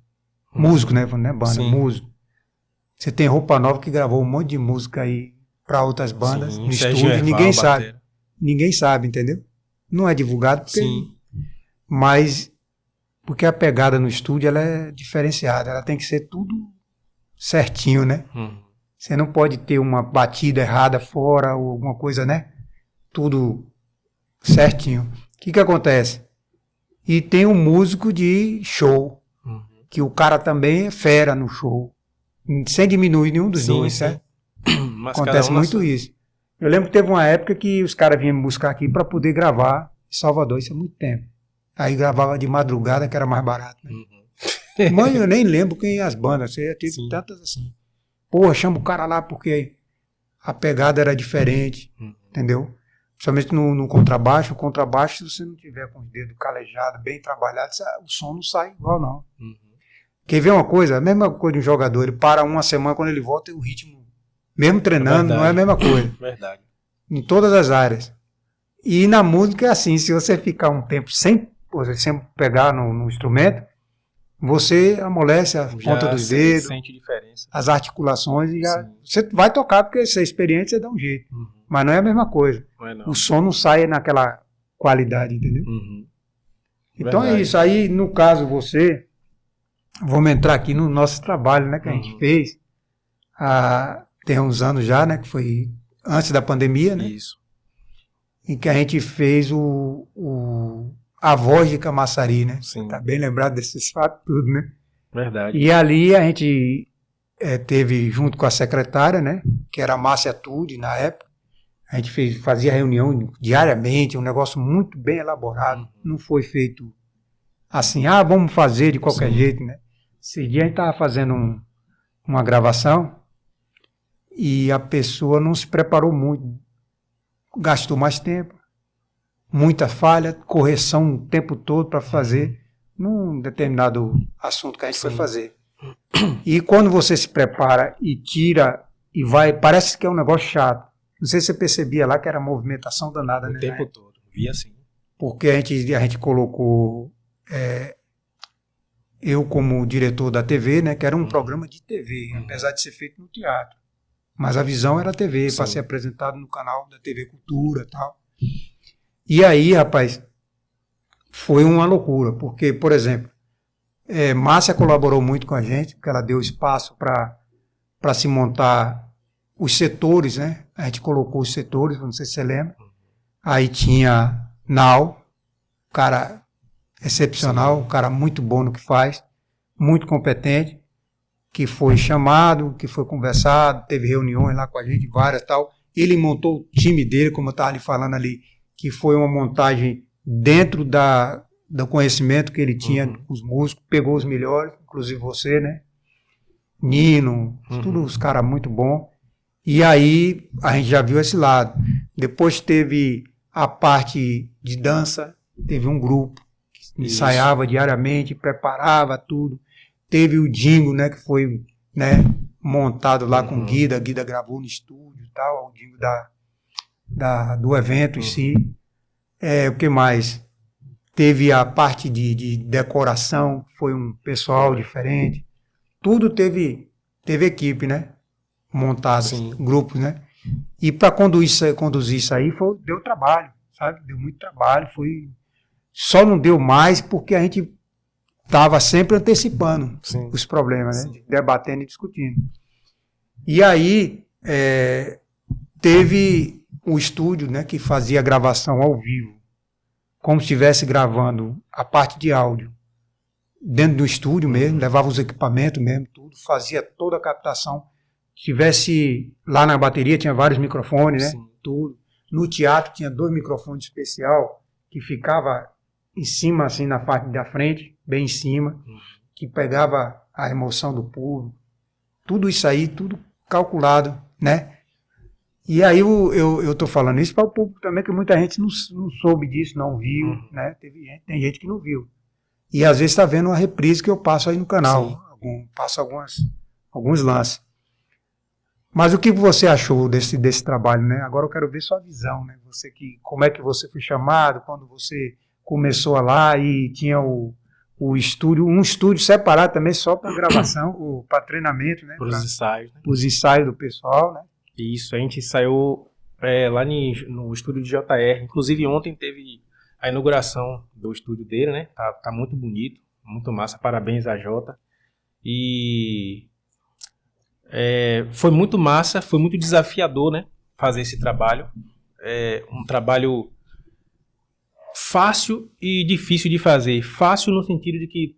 Músico, né? Não é banda, Sim. músico. Você tem Roupa Nova que gravou um monte de música aí para outras bandas Sim, no Sérgio estúdio, Erval, ninguém sabe. batera. Ninguém sabe, entendeu? Não é divulgado porque, Sim. mas porque a pegada no estúdio ela é diferenciada, ela tem que ser tudo certinho, né? Você não pode ter uma batida errada fora ou alguma coisa, né? Tudo certinho. O que acontece? E tem um músico de show, que o cara também é fera no show, sem diminuir nenhum dos dois, certo? Mas Acontece cada um muito isso. Eu lembro que teve uma época que os caras vinham me buscar aqui para poder gravar em Salvador, isso é muito tempo. Aí gravava de madrugada, que era mais barato, né? Mãe, eu nem lembro quem é as bandas, você já teve Sim. tantas assim. Porra, chama o cara lá porque a pegada era diferente, entendeu? Principalmente no contrabaixo. O contrabaixo, se você não tiver com os dedos calejados, bem trabalhados, o som não sai igual, não. Quer ver uma coisa? A mesma coisa de um jogador, ele para uma semana, quando ele volta, o ritmo, mesmo treinando, não é a mesma coisa. Verdade. Em todas as áreas. E na música é assim, se você ficar um tempo sem pegar no instrumento, você amolece a ponta dos dedos, sente diferença. as articulações e já. Sim. Você vai tocar porque você é experiente, você dá um jeito. Mas não é a mesma coisa. Não é não. O som não sai naquela qualidade, entendeu? Então Verdade. é isso. Aí, no caso, vamos entrar aqui no nosso trabalho, né, que a gente fez. Tem uns anos já, né, que foi antes da pandemia, né? Isso. Em que a gente fez a voz de Camaçari, né? Sim. Tá bem lembrado desses fatos tudo, né? Verdade. E ali a gente teve, junto com a secretária, né? Que era a Márcia Tude, na época. A gente fazia reunião diariamente, um negócio muito bem elaborado. Não foi feito assim, vamos fazer de qualquer jeito, né? Esse dia a gente estava fazendo uma gravação e a pessoa não se preparou muito. Gastou mais tempo, muita falha, correção o tempo todo para fazer num determinado assunto que a gente foi fazer. E quando você se prepara e tira e vai, parece que é um negócio chato. Não sei se você percebia lá que era movimentação danada, né? O tempo todo. Via assim. Porque a gente colocou eu como diretor da TV, né? Que era um programa de TV, apesar de ser feito no teatro. Mas a visão era TV, para ser apresentado no canal da TV Cultura e tal. E aí, rapaz, foi uma loucura, porque, por exemplo, Márcia colaborou muito com a gente, porque ela deu espaço para se montar os setores, né? A gente colocou os setores, não sei se você lembra. Aí tinha Nau, cara excepcional, um cara muito bom no que faz, muito competente, que foi chamado, que foi conversado, teve reuniões lá com a gente, várias e tal. Ele montou o time dele, como eu estava lhe falando ali, que foi uma montagem dentro do conhecimento que ele tinha com os músicos, pegou os melhores, inclusive você, né? Nino, todos os caras muito bons. E aí a gente já viu esse lado. Depois teve a parte de dança, teve um grupo que ensaiava diariamente, preparava tudo. Teve o Dingo, né, que foi, né, montado lá com o Guida. A Guida gravou no estúdio e tal, o Dingo do evento em si. O que mais? Teve a parte de decoração, foi um pessoal diferente. Tudo teve equipe, né? Montada, grupos, né? E para conduzir isso aí deu trabalho, sabe? Deu muito trabalho. Só não deu mais porque a gente estava sempre antecipando os problemas, né? Debatendo e discutindo. E aí teve um estúdio, né, que fazia a gravação ao vivo, como se estivesse gravando a parte de áudio dentro do estúdio mesmo, levava os equipamentos mesmo, tudo, fazia toda a captação. Tivesse lá na bateria, tinha vários microfones, né? Tudo. No teatro tinha 2 microfones especial que ficava em cima, assim, na parte da frente, bem em cima, que pegava a emoção do público. Tudo isso aí, tudo calculado, né? E aí eu estou falando isso para o público também, que muita gente não soube disso, não viu, né? Tem gente que não viu. E às vezes está vendo uma reprise que eu passo aí no canal, passo alguns lances. Mas o que você achou desse trabalho, né? Agora eu quero ver sua visão, né? Como é que você foi chamado, quando você começou lá e tinha o estúdio, um estúdio separado também só para gravação, para treinamento, né? Para os ensaios, né? Os ensaios do pessoal, né? Isso, a gente ensaiou lá no estúdio de JR. Inclusive ontem teve a inauguração do estúdio dele, né? Tá muito bonito, muito massa. Parabéns a Jota. E foi muito massa, foi muito desafiador, né? Fazer esse trabalho. Um trabalho fácil e difícil de fazer. Fácil no sentido de que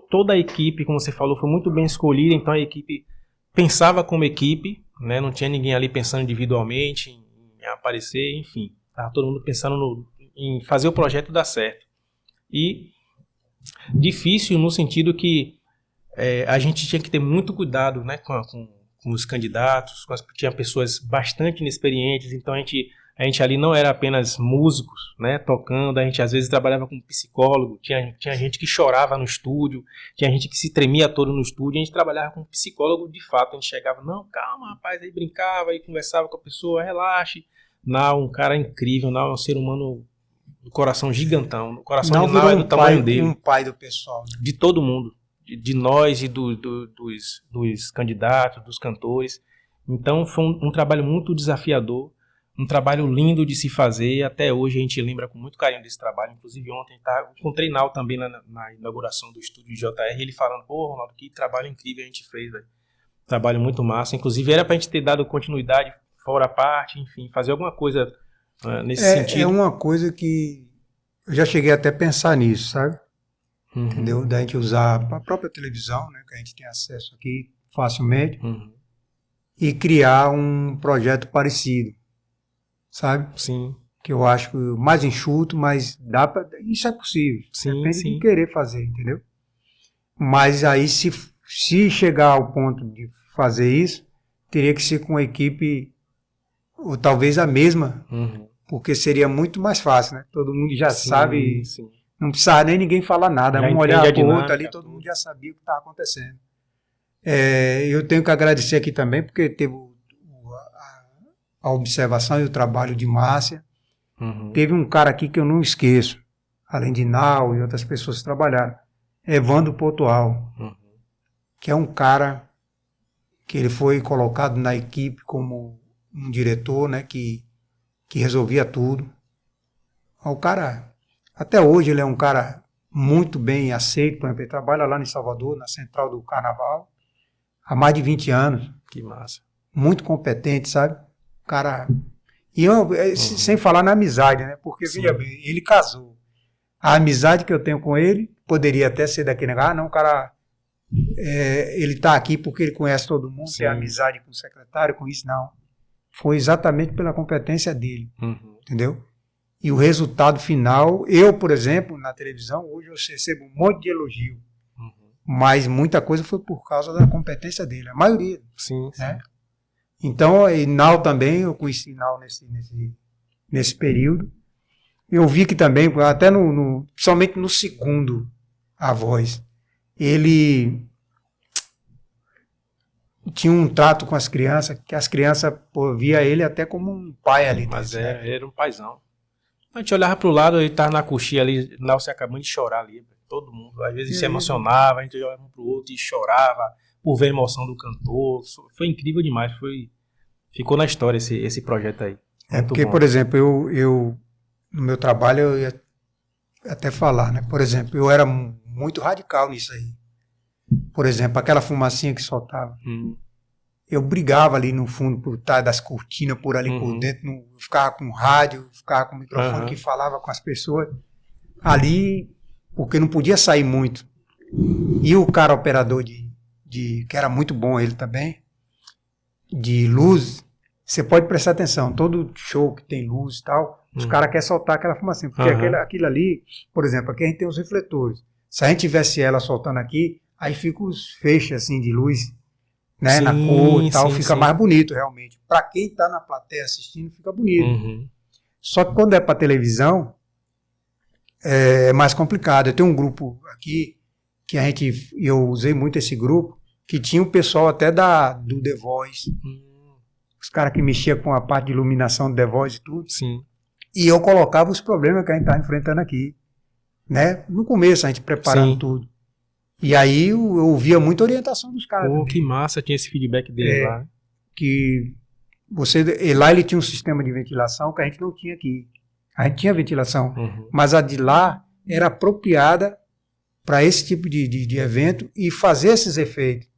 toda a equipe, como você falou, foi muito bem escolhida. Então a equipe pensava como equipe, né? Não tinha ninguém ali pensando individualmente em aparecer, enfim. Estava todo mundo pensando em fazer o projeto dar certo. E difícil no sentido que a gente tinha que ter muito cuidado, né, com os candidatos, tinha pessoas bastante inexperientes, então a gente ali não era apenas músicos, né, tocando, a gente às vezes trabalhava com psicólogo, tinha gente que chorava no estúdio, tinha gente que se tremia todo no estúdio, a gente trabalhava com psicólogo de fato, a gente chegava, não, calma rapaz, aí brincava, aí conversava com a pessoa, relaxe. Não, um cara incrível, não, é um ser humano do coração gigantão, o coração de Nau é do tamanho dele. Um pai do pessoal, né? De todo mundo, de nós e dos candidatos, dos cantores. Então foi um trabalho muito desafiador, um trabalho lindo de se fazer. Até hoje a gente lembra com muito carinho desse trabalho. Inclusive ontem encontrei Nau também na inauguração do estúdio de JR, ele falando, pô, Ronaldo, que trabalho incrível a gente fez, velho. Trabalho muito massa. Inclusive era pra gente ter dado continuidade fora a parte, enfim, fazer alguma coisa nesse sentido. É uma coisa que eu já cheguei até a pensar nisso, sabe? Uhum. Entendeu? Da gente usar a própria televisão, né, que a gente tem acesso aqui facilmente, e criar um projeto parecido, sabe? Sim. Que eu acho mais enxuto, mas isso é possível. Sim, depende sim. de querer fazer, entendeu? Mas aí se chegar ao ponto de fazer isso, teria que ser com a equipe, ou talvez a mesma, porque seria muito mais fácil, né? Todo mundo já sabe, sim. não precisava nem ninguém falar nada, Já um olhar para o outro dinâmica, ali, todo mundo já sabia o que estava acontecendo. Eu tenho que agradecer aqui também, porque teve a observação e o trabalho de Márcia. Teve um cara aqui que eu não esqueço, além de Nau e outras pessoas que trabalharam, Evandro Portual, que é um cara que ele foi colocado na equipe como um diretor, né, que resolvia tudo. O cara, até hoje ele é um cara muito bem aceito, por exemplo, ele trabalha lá em Salvador, na Central do Carnaval, há mais de 20 anos. Que massa. Muito competente, sabe? Cara, e sem falar na amizade, né, porque, veja bem, ele casou. A amizade que eu tenho com ele poderia até ser daquele negócio, não, o cara, ele está aqui porque ele conhece todo mundo, tem amizade com o secretário, com isso, não. Foi exatamente pela competência dele, entendeu? E o resultado final, eu, por exemplo, na televisão, hoje eu recebo um monte de elogio, mas muita coisa foi por causa da competência dele, a maioria. Sim. Né? Então, e Nau também, eu conheci Nau nesse período. Eu vi que também, até principalmente no segundo A Voz, ele tinha um trato com as crianças, que as crianças via ele até como um pai ali. Mas era um paizão. A gente olhava pro lado, ele tava na coxinha ali, Nau se acabando de chorar ali, todo mundo. Às vezes se emocionava, a gente olhava um pro outro e chorava por ver a emoção do cantor. Foi incrível demais, ficou na história esse projeto aí. Muito porque, bom. Por exemplo, eu no meu trabalho eu ia até falar, né? Por exemplo, eu era muito radical nisso aí. Por exemplo, aquela fumacinha que soltava. Eu brigava ali no fundo por trás das cortinas, por ali por dentro, ficava com rádio, ficava com microfone que falava com as pessoas. Ali, porque não podia sair muito. E o cara operador que era muito bom ele também, de luz, você pode prestar atenção, todo show que tem luz e tal, os caras querem soltar aquela fumacinha, porque aquilo ali, por exemplo, aqui a gente tem os refletores. Se a gente tivesse ela soltando aqui, aí fica os feixes assim de luz, né, na cor e tal, fica mais bonito realmente. Para quem está na plateia assistindo, fica bonito. Só que quando é para televisão, é mais complicado. Eu tenho um grupo aqui, que eu usei muito esse grupo, que tinha o pessoal até do The Voice, os caras que mexiam com a parte de iluminação do The Voice e tudo. Sim. E eu colocava os problemas que a gente estava enfrentando aqui. Né? No começo, a gente preparando Sim. tudo. E aí eu ouvia muita orientação dos caras. Pô, também. que massa, tinha esse feedback dele lá. Que lá ele tinha um sistema de ventilação que a gente não tinha aqui. A gente tinha ventilação, mas a de lá era apropriada para esse tipo de evento e fazer esses efeitos.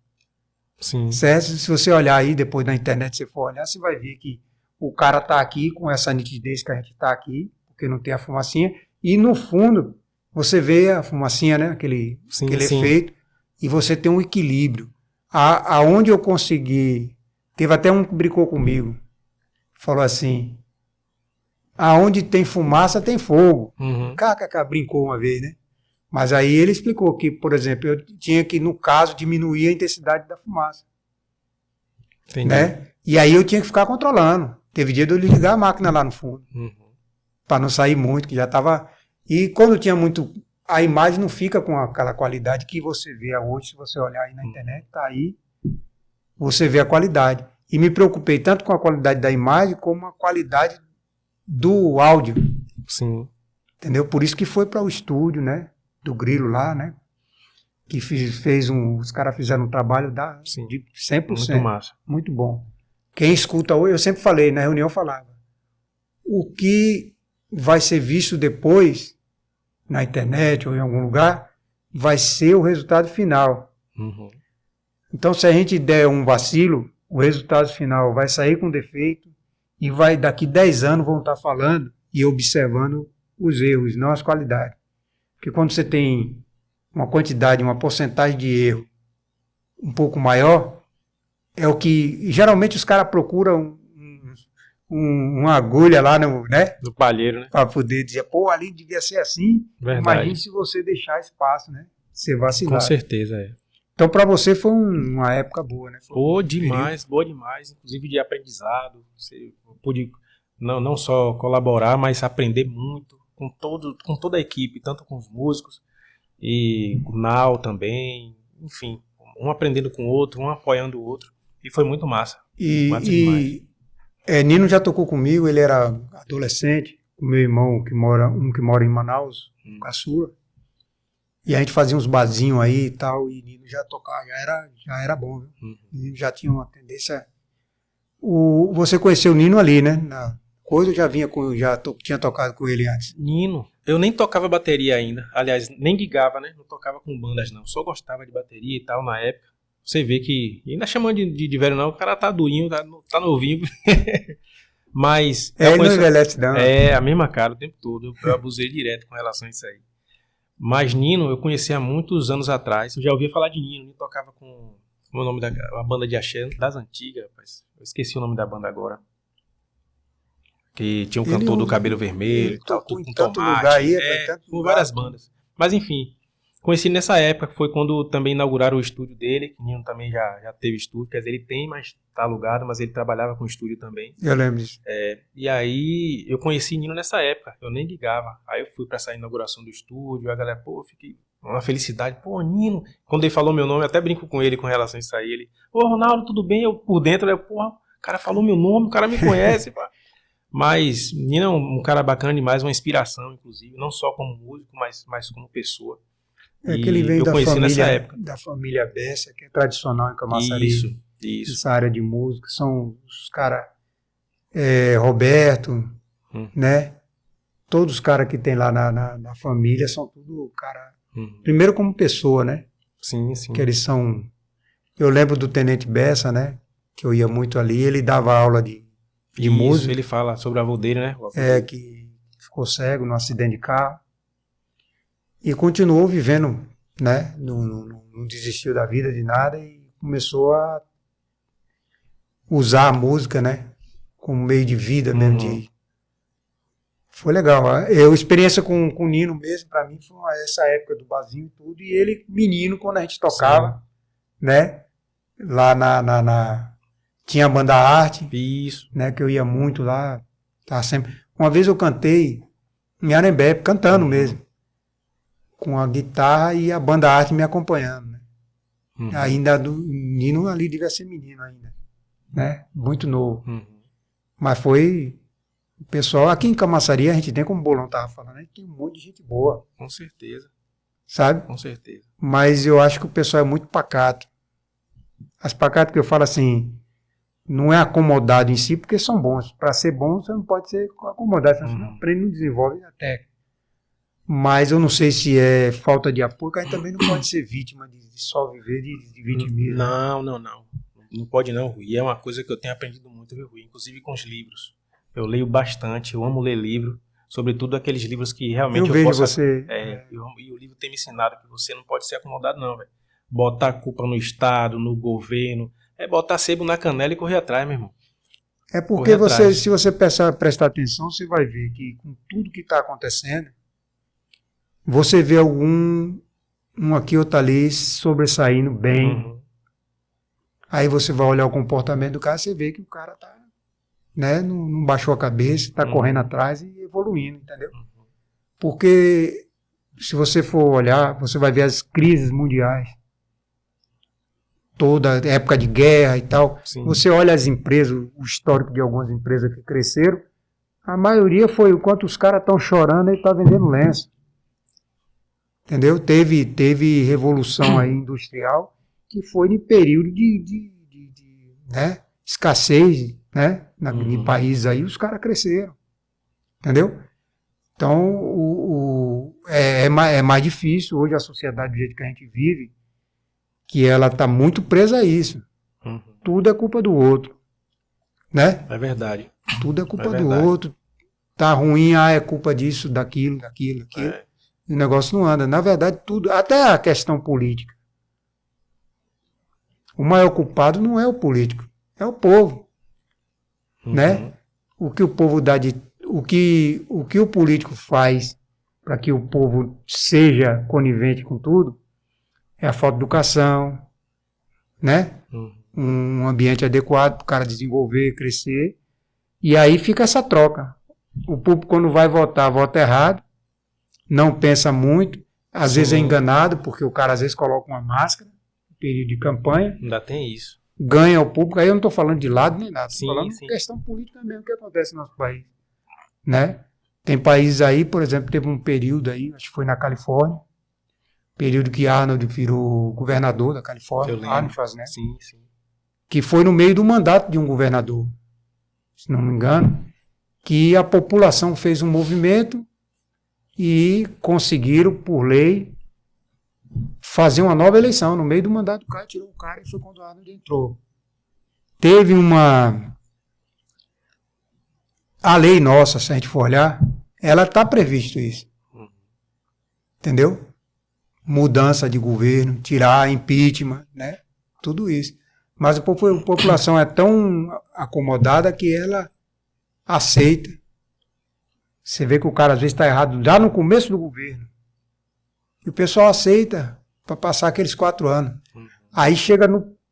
Sim. Certo? Se você olhar aí, depois na internet, você for olhar, você vai ver que o cara está aqui com essa nitidez que a gente está aqui, porque não tem a fumacinha, e no fundo você vê a fumacinha, né? Aquele efeito, e você tem um equilíbrio. Aonde eu consegui, teve até um que brincou comigo, falou assim, aonde tem fumaça tem fogo. KKK brincou uma vez, né? Mas aí ele explicou que, por exemplo, eu tinha que, no caso, diminuir a intensidade da fumaça. Entendi. Né? E aí eu tinha que ficar controlando. Teve dia de eu ligar a máquina lá no fundo, para não sair muito, que já estava... E quando tinha muito, a imagem não fica com aquela qualidade que você vê hoje, se você olhar aí na internet, tá aí, você vê a qualidade. E me preocupei tanto com a qualidade da imagem, como a qualidade do áudio. Sim. Entendeu? Por isso que foi para o estúdio, né? Do Grilo lá, né? Que os caras fizeram um trabalho de 100%. Muito massa. Muito bom. Quem escuta hoje, eu sempre falei, na reunião eu falava, o que vai ser visto depois, na internet ou em algum lugar, vai ser o resultado final. Então, se a gente der um vacilo, o resultado final vai sair com defeito e vai, daqui 10 anos, vão estar falando e observando os erros, não as qualidades. Porque quando você tem uma quantidade, uma porcentagem de erro um pouco maior, é o que, geralmente os caras procuram uma agulha lá no palheiro, né? Para poder dizer, pô, ali devia ser assim. Verdade. Imagine se você deixar espaço, né? Você vacilar. Com certeza, é. Então, para você foi uma época boa, né? Boa demais, inclusive de aprendizado. Você pôde não só colaborar, mas aprender muito com toda a equipe, tanto com os músicos e com o Nau também, enfim, um aprendendo com o outro, um apoiando o outro, e foi muito massa. Nino já tocou comigo, ele era adolescente, o meu irmão que mora em Manaus, caçula. E a gente fazia uns barzinhos aí e tal, e Nino já tocava, já era bom, viu? Nino já tinha uma tendência. Você conheceu o Nino ali, né? Na coisa eu já tinha tocado com ele antes. Nino, eu nem tocava bateria ainda, aliás, nem gigava, né? Não tocava com bandas não, só gostava de bateria e tal na época. Você vê que, ainda chamando de velho não, o cara tá durinho, tá novinho. Mas... Ele não envelhece não. É, a mesma cara o tempo todo, eu abusei direto com relação a isso aí. Mas Nino, eu conheci há muitos anos atrás, eu já ouvia falar de Nino, ele tocava com o nome uma banda de axé das antigas, rapaz. Eu esqueci o nome da banda agora. Que tinha um cantor do cabelo vermelho, tal, tudo com tanto tomate, lugar aí, com várias bandas. Mas enfim, conheci nessa época, que foi quando também inauguraram o estúdio dele, que Nino também já teve estúdio, quer dizer, ele tem, mas tá alugado, mas ele trabalhava com estúdio também. Eu lembro disso. E aí eu conheci Nino nessa época, eu nem ligava. Aí eu fui pra essa inauguração do estúdio, a galera, pô, fiquei uma felicidade, pô, Nino. Quando ele falou meu nome, eu até brinco com ele com relação a isso aí. Ele, ô Ronaldo, tudo bem? Eu por dentro, porra, o cara falou meu nome, o cara me conhece, pá. Mas Nino é um cara bacana demais, uma inspiração, inclusive, não só como músico, mas como pessoa. É que ele vem da família Bessa, que é tradicional em Camaçari. Isso. Essa área de música. São os caras, Roberto, né? Todos os caras que tem lá na família são tudo cara. Primeiro como pessoa, né? Sim. Que eles são... Eu lembro do Tenente Bessa, né? Que eu ia muito ali, ele dava aula de música. Ele fala sobre o avô dele, né? Que ficou cego num acidente de carro. E continuou vivendo, né? Não desistiu da vida de nada e começou a usar a música, né? Como meio de vida mesmo. Foi legal. A experiência com o Nino mesmo, pra mim, foi essa época do barzinho e tudo. E ele, menino, quando a gente tocava, né? Lá tinha a banda Arte. Isso. Né? Que eu ia muito lá. Tava sempre... Uma vez eu cantei em Arembebe, cantando mesmo. Com a guitarra e a banda Arte me acompanhando, né? Ainda do Nino ali devia ser menino ainda. né? Muito novo. Mas foi... O pessoal, aqui em Camaçari, a gente tem, como o Bolão estava falando, a gente tem um monte de gente boa. Com certeza. Sabe? Com certeza. Mas eu acho que o pessoal é muito pacato. As pacatas que eu falo assim, não é acomodado em si, porque são bons. Para ser bom, você não pode ser acomodado. Você não aprende, não desenvolve a técnica. Mas eu não sei se é falta de apoio, porque a gente também não pode ser vítima de só viver de vitimismo. Não. Não pode não, Rui. E é uma coisa que eu tenho aprendido muito, viu, Rui? Inclusive com os livros. Eu leio bastante, eu amo ler livro, sobretudo aqueles livros que realmente eu vejo posso... você... E o livro tem me ensinado que você não pode ser acomodado não, velho. Botar a culpa no Estado, no governo, botar sebo na canela e correr atrás, meu irmão. É porque você, se você prestar atenção, você vai ver que com tudo que está acontecendo, você vê um aqui, outro ali, sobressaindo bem. Aí você vai olhar o comportamento do cara, você vê que o cara tá, né, não baixou a cabeça, está correndo atrás e evoluindo, entendeu? Porque se você for olhar, você vai ver as crises mundiais, toda época de guerra e tal. Sim. Você olha as empresas, o histórico de algumas empresas que cresceram, a maioria foi enquanto os caras estão chorando e estão vendendo lenço. Entendeu? Teve revolução aí industrial que foi em período de né, escassez, né, em países aí, os caras cresceram. Entendeu? Então, é mais difícil hoje a sociedade do jeito que a gente vive, que ela está muito presa a isso. Tudo é culpa do outro. Né? É verdade. Tudo é culpa do outro. Tá ruim, é culpa disso, daquilo. O negócio não anda. Na verdade, tudo, até a questão política. O maior culpado não é o político, é o povo. Né? O que o povo dá de... O que o político faz para que o povo seja conivente com tudo é a falta de educação, né? Um ambiente adequado para o cara desenvolver, crescer. E aí fica essa troca. O público, quando vai votar, vota errado, não pensa muito, às vezes é enganado, porque o cara às vezes coloca uma máscara no período de campanha. Ainda tem isso. Ganha o público, aí eu não estou falando de lado nem nada, estou falando de questão política mesmo que acontece no nosso país. Né? Tem países aí, por exemplo, teve um período aí, acho que foi na Califórnia, período que Arnold virou governador da Califórnia, Arnold Schwarzenegger, que foi no meio do mandato de um governador, se não me engano, que a população fez um movimento e conseguiram, por lei, fazer uma nova eleição. No meio do mandato do cara, tirou o cara e foi quando o Arnold entrou. Teve a lei nossa, se a gente for olhar, ela está previsto isso. Entendeu? Mudança de governo, tirar impeachment, né? Tudo isso. Mas a população é tão acomodada que ela aceita. Você vê que o cara às vezes está errado já no começo do governo. E o pessoal aceita para passar aqueles 4 anos. Aí chega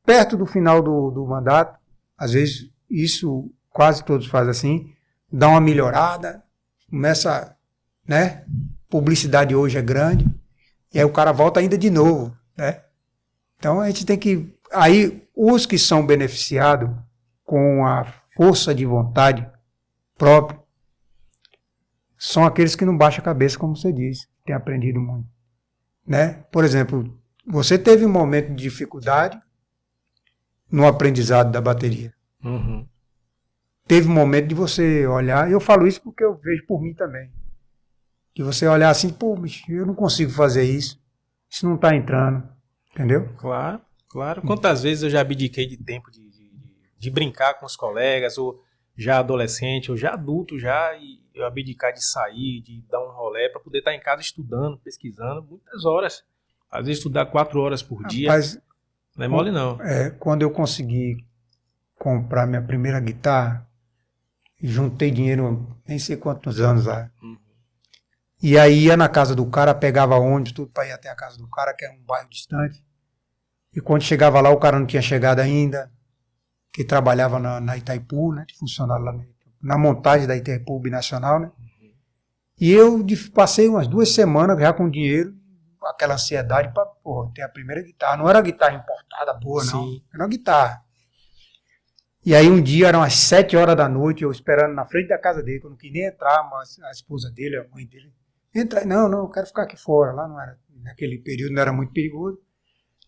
perto do final do mandato, às vezes isso quase todos fazem assim, dá uma melhorada, começa, né? Publicidade hoje é grande, e aí o cara volta ainda de novo, né? Então a gente tem que... Aí os que são beneficiados com a força de vontade própria são aqueles que não baixam a cabeça, como você disse, tem aprendido muito. Né? Por exemplo, você teve um momento de dificuldade no aprendizado da bateria. Teve um momento de você olhar, e eu falo isso porque eu vejo por mim também, de você olhar assim, pô, bicho, eu não consigo fazer isso não está entrando, entendeu? Claro. Quantas vezes eu já abdiquei de tempo de brincar com os colegas, ou já adolescente, ou já adulto já, e eu abdicar de sair, de dar um rolê para poder estar em casa estudando, pesquisando, muitas horas. Às vezes estudar 4 horas por dia. Rapaz, não é mole não. Quando eu consegui comprar minha primeira guitarra, juntei dinheiro, nem sei quantos anos lá. E aí ia na casa do cara, pegava ônibus, tudo para ir até a casa do cara, que é um bairro distante. E quando chegava lá, o cara não tinha chegado ainda, que trabalhava na Itaipu, né, de funcionário lá na montagem da Itaipu Binacional, né? E eu passei umas 2 semanas já com dinheiro, aquela ansiedade para ter a primeira guitarra. Não era guitarra importada boa, não. Era uma guitarra. E aí um dia, eram as 7 horas da noite, eu esperando na frente da casa dele, que eu não queria nem entrar, mas a esposa dele, a mãe dele, entra, não, eu quero ficar aqui fora. Lá não era, naquele período não era muito perigoso.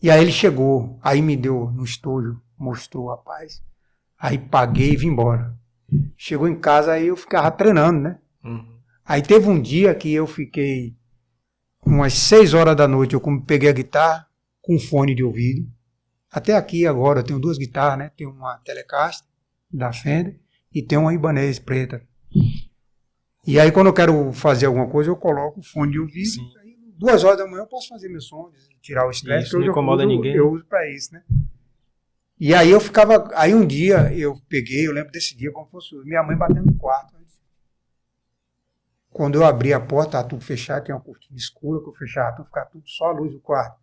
E aí ele chegou, aí me deu no estojo, mostrou, rapaz. Aí paguei e vim embora. Chegou em casa, aí eu ficava treinando, né? Uhum. Aí teve um dia que eu fiquei umas 6 horas da noite, eu peguei a guitarra com fone de ouvido. Até aqui agora eu tenho 2 guitarras, né? Tem uma Telecaster da Fender e tem uma Ibanez preta. E aí quando eu quero fazer alguma coisa, eu coloco o fone de ouvido. Sim. Aí, 2 horas da manhã eu posso fazer meu som, tirar o estresse, Isso, que não incomoda ninguém. eu uso pra isso, né? E aí eu ficava, aí um dia eu peguei, eu lembro desse dia como fosse minha mãe batendo no quarto. Quando eu abri a porta, estava tudo fechado, tinha uma cortina escura que eu fechava tudo, ficava tudo só a luz do quarto.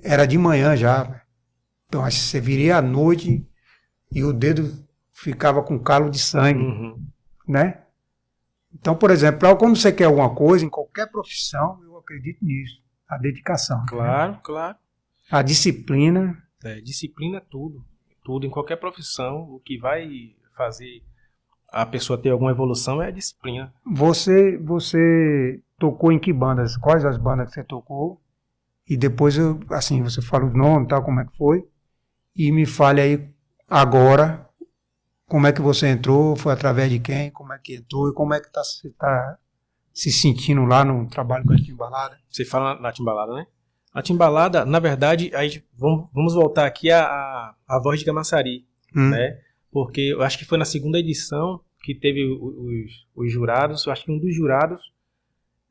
Era de manhã já, véio. Então acho que você viria à noite e o dedo ficava com calo de sangue, né? Então, por exemplo, quando você quer alguma coisa, em qualquer profissão, eu acredito nisso, a dedicação. Claro, né? claro. A disciplina. Disciplina é tudo. Tudo, em qualquer profissão, o que vai fazer a pessoa ter alguma evolução é a disciplina. Você tocou em que bandas? Quais as bandas que você tocou? E depois, assim, você fala os nomes, tal, como é que foi? E me fale aí agora como é que você entrou, foi através de quem, como é que entrou e como é que você está se sentindo lá no trabalho com a Timbalada. Você fala na Timbalada, né? A Timbalada, na verdade, aí vamos voltar aqui à Voz de Camaçari, né? Porque eu acho que foi na segunda edição que teve os jurados, eu acho que um dos jurados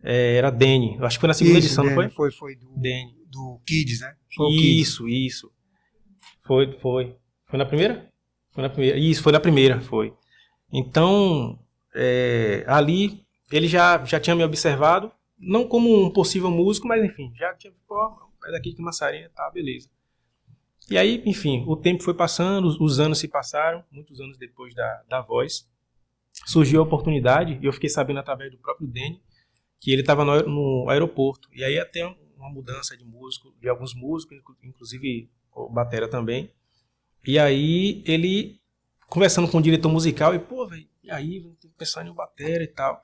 era Dene. Eu acho que foi na segunda edição, Dene, não foi? Foi Dene. Do Kids, né? Foi isso. Foi. Foi na primeira? Foi na primeira. Isso, foi na primeira, foi. Então, ali ele já tinha me observado, não como um possível músico, mas enfim, já tinha, é daqui de Camaçari, tá, beleza. E aí, enfim, o tempo foi passando, os anos se passaram, muitos anos depois da Voz. Surgiu a oportunidade, e eu fiquei sabendo através do próprio Dene, que ele estava no aeroporto. E aí ia ter uma mudança de alguns músicos, inclusive o batera também. E aí ele, conversando com o diretor musical, e pô, velho, e aí, vamos pensar em um batera e tal.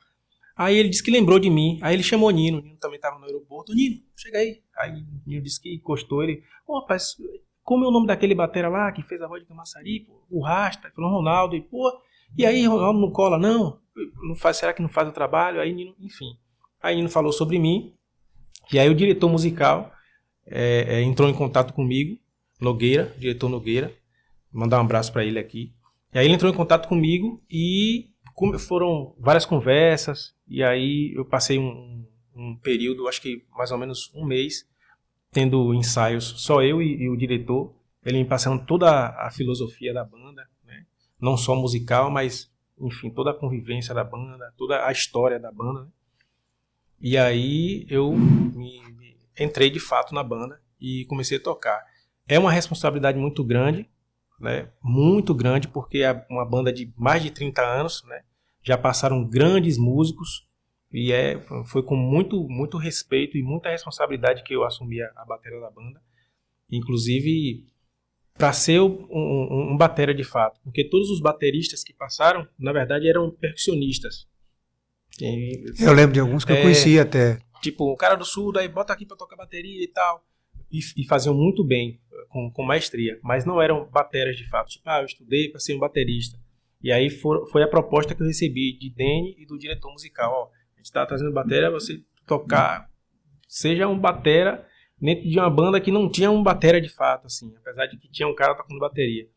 Aí ele disse que lembrou de mim, aí ele chamou o Nino também estava no aeroporto. Nino, chega aí. Aí o Nino disse que encostou ele. Ô, rapaz, como é o nome daquele batera lá que fez a Voz de Camaçari, pô? O Rasta, falou Ronaldo, e pô, e aí Ronaldo não cola, não? Será que não faz o trabalho? Aí Nino, enfim. Aí Nino falou sobre mim, e aí o diretor musical entrou em contato comigo, Nogueira, diretor Nogueira, mandar um abraço para ele aqui. E aí ele entrou em contato comigo e foram várias conversas, e aí eu passei um período, acho que mais ou menos um mês, tendo ensaios, só eu e o diretor, ele me passando toda a filosofia da banda, né? Não só musical, mas, enfim, toda a convivência da banda, toda a história da banda, né? E aí eu entrei de fato na banda e comecei a tocar. É uma responsabilidade muito grande, né? Muito grande, porque é uma banda de mais de 30 anos, né? Já passaram grandes músicos e foi com muito respeito e muita responsabilidade que eu assumi a bateria da banda, inclusive para ser um batera de fato, porque todos os bateristas que passaram, na verdade, eram percussionistas. Eu lembro de alguns que eu conhecia até. Tipo, o cara do sul, daí bota aqui para tocar bateria e tal. E faziam muito bem, com maestria, mas não eram bateras de fato. Tipo, eu estudei para ser um baterista. E aí foi a proposta que eu recebi de Dene e do diretor musical. Ó, a gente está trazendo bateria, você tocar, seja um batera dentro de uma banda que não tinha um batera de fato, assim, apesar de que tinha um cara tocando bateria.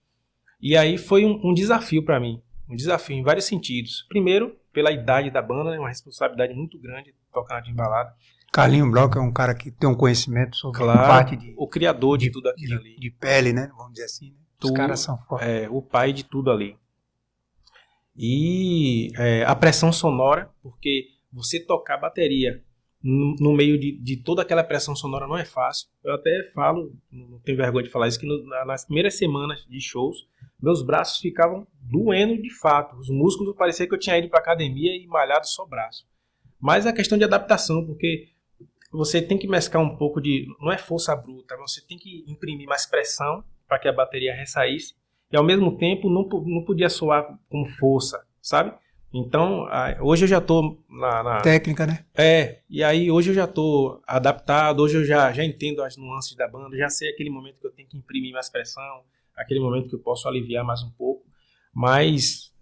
E aí foi um desafio para mim, um desafio em vários sentidos. Primeiro, pela idade da banda, é uma responsabilidade muito grande tocar na Timbalada. Carlinho Bloch é um cara que tem um conhecimento sobre parte o criador de tudo aquilo ali. De pele, né? Vamos dizer assim. Né? Os caras são fortes. O pai de tudo ali. E a pressão sonora, porque você tocar bateria no meio de toda aquela pressão sonora não é fácil. Eu até falo, não tenho vergonha de falar isso, que nas primeiras semanas de shows, meus braços ficavam doendo de fato. Os músculos parecia que eu tinha ido para academia e malhado só braço. Mas é questão de adaptação, porque você tem que mesclar um pouco de... Não é força bruta, você tem que imprimir mais pressão para que a bateria ressaísse. e ao mesmo tempo não podia soar com força, sabe? Então, hoje eu já tô na... Técnica, né? E aí hoje eu já tô adaptado, hoje eu já entendo as nuances da banda, já sei aquele momento que eu tenho que imprimir mais pressão, aquele momento que eu posso aliviar mais um pouco, mas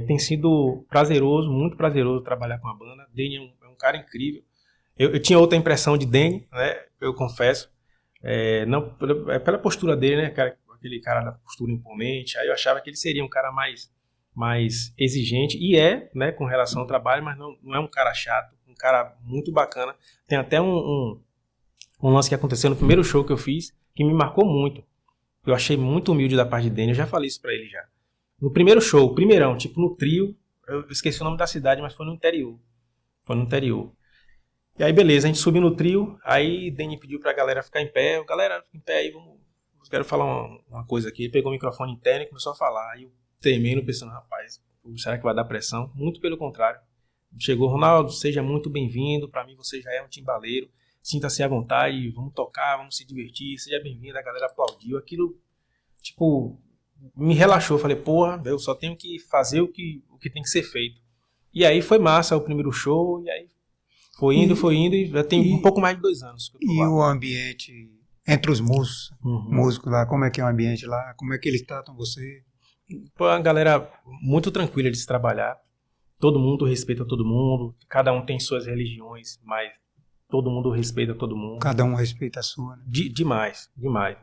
tem sido prazeroso, muito prazeroso trabalhar com a banda. Danny é um cara incrível. Eu tinha outra impressão de Danny, né? Eu confesso, não pela postura dele, né? Aquele cara da postura imponente, aí eu achava que ele seria um cara mais exigente, e né, com relação ao trabalho, mas não é um cara chato, um cara muito bacana. Tem até um lance que aconteceu no primeiro show que eu fiz, que me marcou muito. Eu achei muito humilde da parte de Danny, eu já falei isso pra ele já. No primeiro show, primeirão, tipo no trio, eu esqueci o nome da cidade, mas foi no interior. E aí beleza, a gente subiu no trio, aí Danny pediu pra galera ficar em pé. Galera, fica em pé aí, quero falar uma coisa aqui. Ele pegou o microfone interno e começou a falar. Aí eu tremendo, pensando, rapaz, será que vai dar pressão? Muito pelo contrário. Chegou, Ronaldo, seja muito bem-vindo, pra mim você já é um timbaleiro, sinta-se à vontade, vamos tocar, vamos se divertir, seja bem-vindo. A galera aplaudiu, aquilo, tipo, me relaxou. Falei, porra, eu só tenho que fazer o que tem que ser feito. E aí foi massa o primeiro show, e aí foi indo, e já tem um pouco mais de 2 anos que eu tô lá. E o ambiente entre os músicos lá, como é que é o ambiente lá, como é que eles tratam você? A galera muito tranquila de se trabalhar, todo mundo respeita todo mundo, cada um tem suas religiões, mas todo mundo respeita todo mundo. Cada um respeita a sua, né? Demais.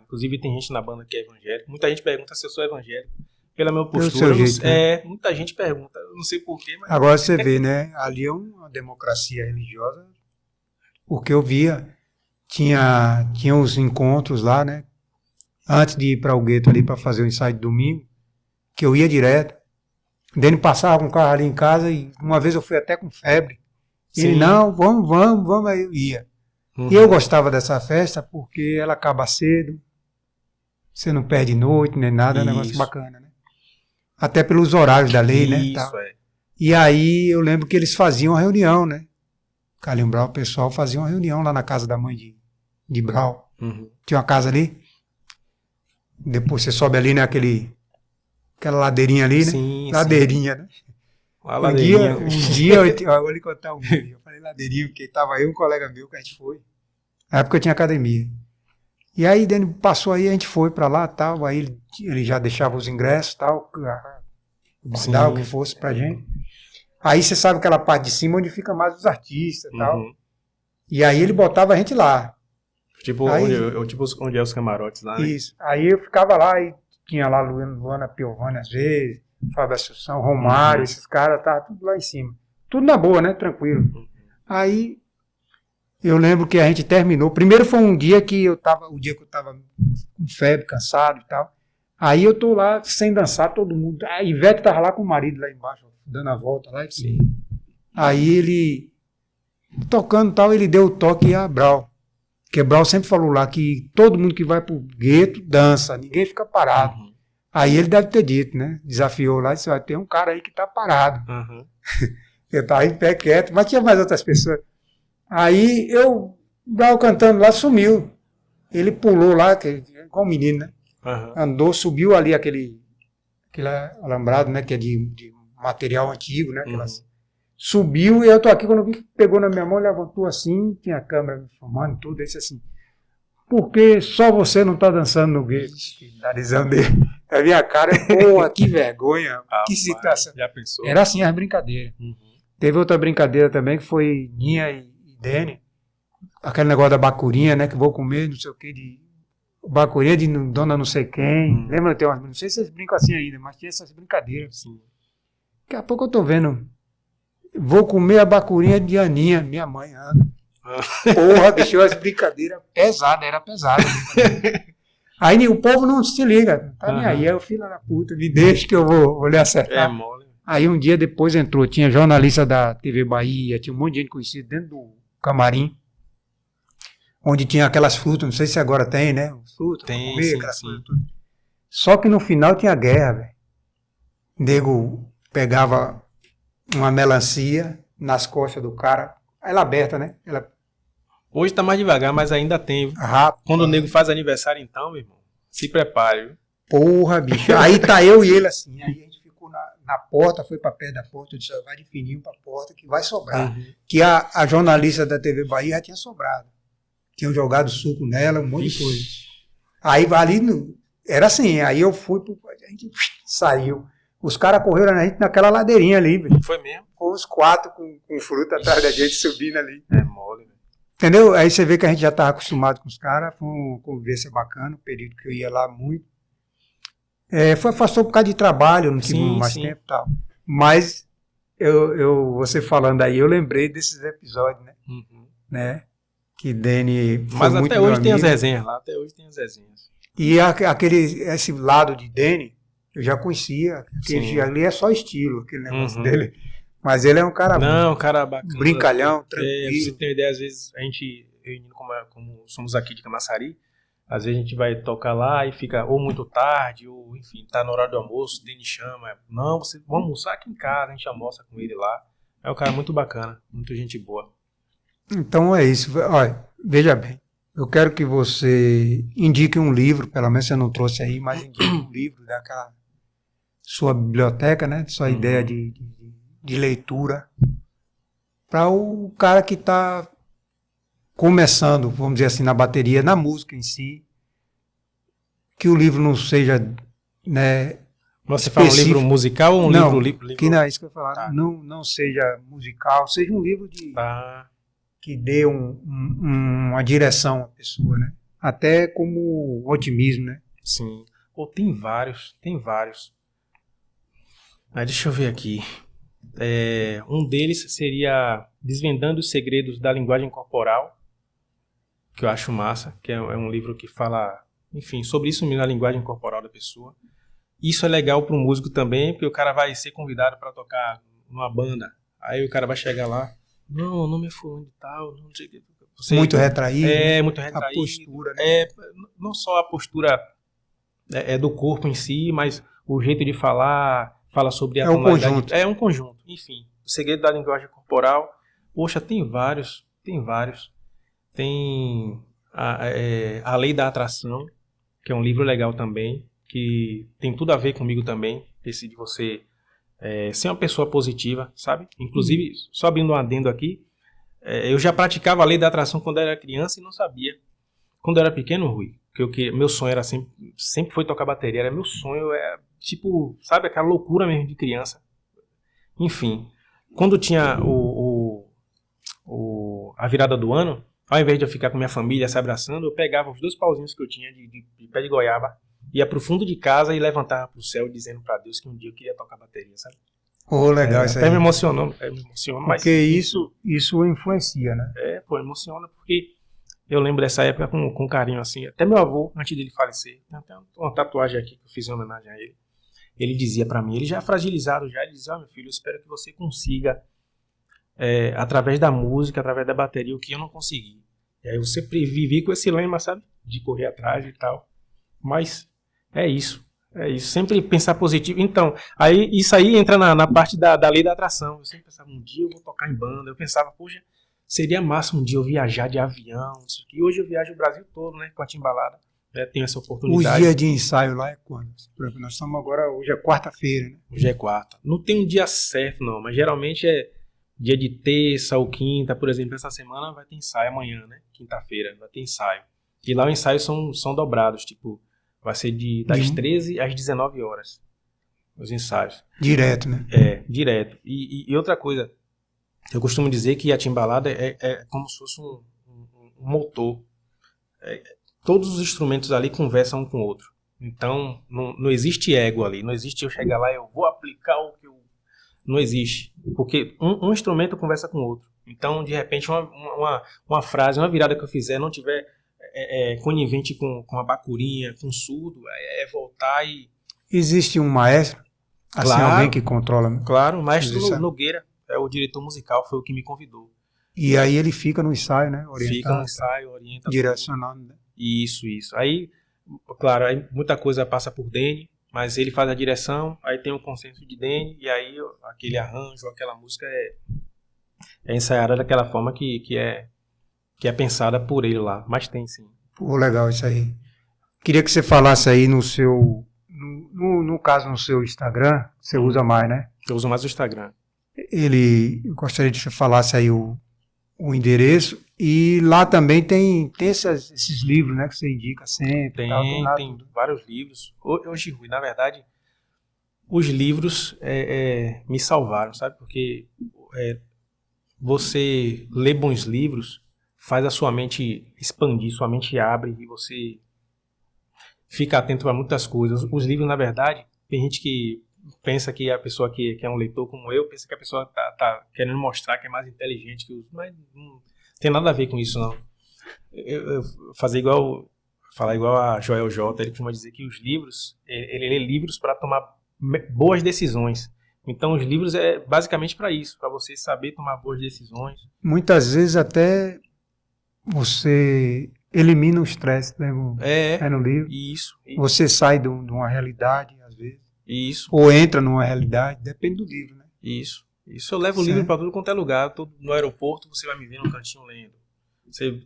Inclusive tem gente na banda que é evangélico, muita gente pergunta se eu sou evangélico, pela minha postura, seu jeito, né? Muita gente pergunta, eu não sei porquê, mas... Agora você vê, né, ali é uma democracia religiosa, porque eu via, tinha os encontros lá, né, antes de ir para o gueto ali para fazer o ensaio de domingo, que eu ia direto. Danny passava com o carro ali em casa e uma vez eu fui até com febre. Sim. Ele, não, vamos, aí eu ia. E eu gostava dessa festa porque ela acaba cedo, você não perde noite nem nada, é um negócio bacana, né? Até pelos horários da lei, né? Isso, E aí eu lembro que eles faziam uma reunião, né? Carlinhos Brau, o pessoal fazia uma reunião lá na casa da mãe de Brau. Tinha uma casa ali. Depois você sobe ali, né? Aquela ladeirinha ali, né? Sim, ladeirinha, né? Um dia eu vou lhe contar um dia. Eu falei ladeirinha, porque tava eu e um colega meu que a gente foi. Na época eu tinha academia. E aí Danny passou aí, a gente foi pra lá tal. Aí ele já deixava os ingressos tal, dar o que fosse pra gente. Aí você sabe aquela parte de cima onde fica mais os artistas e tal. E aí ele botava a gente lá. Tipo, aí, onde é os camarotes lá, né? Isso. Aí eu ficava lá e tinha lá Luana Piovani às vezes, Fábio Assunção, Romário, esses caras, tava tudo lá em cima. Tudo na boa, né? Tranquilo. Aí eu lembro que a gente terminou. Primeiro foi um dia que eu tava com febre, cansado e tal. Aí eu tô lá sem dançar, todo mundo. A Ivete tava lá com o marido lá embaixo, dando a volta lá. Sim. Aí ele, tocando e tal, ele deu o toque a Brau. Porque Brau sempre falou lá que todo mundo que vai pro gueto dança, ninguém fica parado. Aí ele deve ter dito, né? Desafiou lá e disse, vai ter um cara aí que tá parado. Eu tava em pé quieto, mas tinha mais outras pessoas. Aí Brau cantando lá, sumiu. Ele pulou lá, igual um menino, né? Andou, subiu ali aquele alambrado, né? Que é de material antigo, né? Subiu e eu tô aqui, quando eu vi que pegou na minha mão, levantou assim, tinha a câmera me filmando, tudo, disse assim, porque só você não tá dançando no gueto? Narizão dele. A minha cara, porra, que vergonha, que situação. Já pensou? Era assim as brincadeiras. Teve outra brincadeira também, que foi Ninha e Danny, aquele negócio da bacurinha, né, que vou comer, não sei o que, bacurinha de dona não sei quem. Lembra, não sei se vocês brincam assim ainda, mas tinha essas brincadeiras. Sim. Daqui a pouco eu tô vendo, vou comer a bacurinha de Aninha, minha mãe, Ana. Porra, bicho, as brincadeiras pesadas, era pesada. Aí o povo não se liga, tá nem aí, é o filho da puta, me deixa que eu vou lhe acertar. É mole. Aí um dia depois entrou, tinha jornalista da TV Bahia, tinha um monte de gente conhecida dentro do camarim, onde tinha aquelas frutas, não sei se agora tem, né? Frutas, tem, comer, sim, aquelas sim. coisas tudo. Só que no final tinha guerra, velho. Nego pegava uma melancia nas costas do cara, ela aberta, né? Ela Hoje tá mais devagar, mas ainda tem. rápido. Quando o nego faz aniversário, então, meu irmão, se prepare, viu? Porra, bicho. Aí tá eu e ele assim. Aí a gente ficou na porta, foi pra perto da porta. Eu disse, vai de fininho pra porta que vai sobrar. Que a jornalista da TV Bahia já tinha sobrado. Tinham jogado suco nela, um monte de coisa. Aí ali, era assim. Aí eu fui, a gente saiu. Os caras correram na gente naquela ladeirinha ali, bicho. Foi mesmo? Com os 4 com fruta atrás da gente subindo ali. É mole, velho. Entendeu? Aí você vê que a gente já estava acostumado com os caras, foi uma convivência bacana, um período que eu ia lá muito. Afastou por causa de trabalho, não tive mais tempo e tal. Mas você falando aí, eu lembrei desses episódios, né? Né? Que Dene foi Mas muito até meu hoje tem as amigo. resenhas lá, até hoje tem as resenhas. E esse lado de Dene, eu já conhecia. Aquele ali é só estilo, aquele negócio dele. Mas ele é um cara Não, cara bacana. brincalhão, Pra tranquilo. você ter uma ideia, às vezes a gente, eu e Nino, como somos aqui de Camaçari, às vezes a gente vai tocar lá e fica ou muito tarde, ou enfim, tá no horário do almoço, o Dene chama, não, vamos almoçar aqui em casa, a gente almoça com ele lá. É um cara muito bacana, muito gente boa. Então é isso. Olha, veja bem, eu quero que você indique um livro, pelo menos você não trouxe aí, mas indique um livro daquela sua biblioteca, né? Sua ideia de leitura, para o cara que está começando, vamos dizer assim, na bateria, na música em si, que o livro não seja, né, Você fala um livro musical ou um não, livro? Que não é isso que eu ia falar. Tá. Não seja musical, seja um livro que dê uma direção à pessoa, né? Até como otimismo, né? Sim. Pô, tem vários. Mas deixa eu ver aqui. Um deles seria Desvendando os Segredos da Linguagem Corporal, que eu acho massa, que é um livro que fala, enfim, sobre isso mesmo, a linguagem corporal da pessoa. Isso é legal para o músico também, porque o cara vai ser convidado para tocar numa banda. Aí o cara vai chegar lá, não, o nome é fulano de tal, não sei o que. Muito retraído. Muito retraído. A postura, né? Não só a postura do corpo em si, mas o jeito de falar, fala sobre a tonalidade. Conjunto. É um conjunto. Enfim, o segredo da linguagem corporal. Poxa, tem vários. Tem a Lei da Atração, que é um livro legal também, que tem tudo a ver comigo também, esse de você ser uma pessoa positiva, sabe? Inclusive, só abrindo um adendo aqui, eu já praticava a Lei da Atração quando eu era criança e não sabia. Quando eu era pequeno, Rui, meu sonho era sempre foi tocar bateria, era meu sonho, tipo, sabe, aquela loucura mesmo de criança. Enfim, quando tinha a virada do ano, ao invés de eu ficar com minha família se abraçando, eu pegava os 2 pauzinhos que eu tinha de pé de goiaba, ia pro fundo de casa e levantava pro céu dizendo pra Deus que um dia eu queria tocar bateria, sabe? Legal isso aí. Até me emocionou, mas... Porque isso influencia, né? Emociona, porque eu lembro dessa época com carinho, assim. Até meu avô, antes dele falecer, tem até uma tatuagem aqui que eu fiz em homenagem a ele. Ele dizia pra mim, ele já fragilizado ele dizia, meu filho, eu espero que você consiga, através da música, através da bateria, o que eu não consegui. E aí eu sempre vivi com esse lema, sabe? De correr atrás e tal. Mas é isso. Sempre pensar positivo. Então, isso aí entra na parte da lei da atração. Eu sempre pensava, um dia eu vou tocar em banda. Eu pensava, poxa, seria massa um dia eu viajar de avião. E hoje eu viajo o Brasil todo, né? Com a Timbalada. Tenho essa oportunidade. O dia de ensaio lá é quando? Por exemplo, nós estamos agora, hoje é quarta-feira, né? Hoje é quarta. Não tem um dia certo, não. Mas geralmente é dia de terça ou quinta. Por exemplo, essa semana vai ter ensaio amanhã, né? Quinta-feira vai ter ensaio. E lá os ensaios são dobrados, tipo... Vai ser das 13 às 19 horas, os ensaios. Direto, né? Direto. E outra coisa, eu costumo dizer que a Timbalada é como se fosse um motor. Todos os instrumentos ali conversam um com o outro. Então, não existe ego ali. Não existe eu chegar lá e eu vou aplicar o que eu... Não existe. Porque um instrumento conversa com o outro. Então, de repente, uma frase, uma virada que eu fizer não tiver... conivente com a bacurinha, com o surdo, voltar e... Existe um maestro? Assim, claro, alguém que controla? Claro, o maestro Nogueira, o diretor musical, foi o que me convidou. E aí ele fica no ensaio, né? Orientando, fica no ensaio, orienta. Direcionando, né? Isso. Aí, claro, aí muita coisa passa por Dene, mas ele faz a direção, aí tem o consenso de Dene, e aí aquele arranjo, aquela música é ensaiada daquela forma que é pensada por ele lá, mas tem sim. Pô, legal isso aí. Queria que você falasse aí no seu no caso, no seu Instagram, você usa mais, né? Eu uso mais o Instagram. Eu gostaria de que você falasse aí o endereço. E lá também tem esses livros, né? Que você indica sempre. Tem vários livros. Hoje, Rui, na verdade, os livros me salvaram, sabe? Porque você lê bons livros faz a sua mente expandir, sua mente abre e você fica atento a muitas coisas. Os livros, na verdade, tem gente que pensa que a pessoa que é um leitor como eu, pensa que a pessoa tá querendo mostrar que é mais inteligente que os... Mas não tem nada a ver com isso, não. Eu falar igual a Joel J, ele costuma dizer que os livros, ele lê livros para tomar boas decisões. Então os livros é basicamente para isso, para você saber tomar boas decisões. Muitas vezes até você elimina o estresse, né? No livro. Isso. Você sai de uma realidade, às vezes. Isso. Ou entra numa realidade, depende do livro, né? Isso eu levo o livro para tudo quanto é lugar. Tô no aeroporto, você vai me ver no cantinho lendo.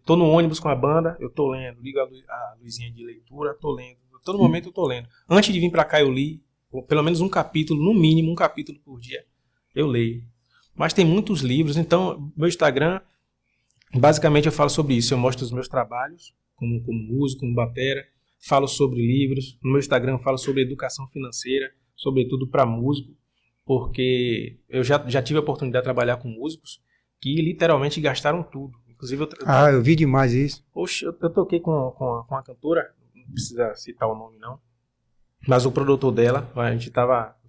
Tô no ônibus com a banda, eu tô lendo. Ligo a luzinha de leitura, tô lendo. Todo momento eu tô lendo. Antes de vir para cá eu li pelo menos um capítulo, no mínimo um capítulo por dia eu leio. Mas tem muitos livros, então meu Instagram, basicamente eu falo sobre isso. Eu mostro os meus trabalhos como músico, como batera, falo sobre livros. No meu Instagram eu falo sobre educação financeira, sobretudo para músico, porque eu já tive a oportunidade de trabalhar com músicos que literalmente gastaram tudo. Inclusive eu vi demais isso. Oxe, eu toquei com a cantora, não precisa citar o nome não, mas o produtor dela,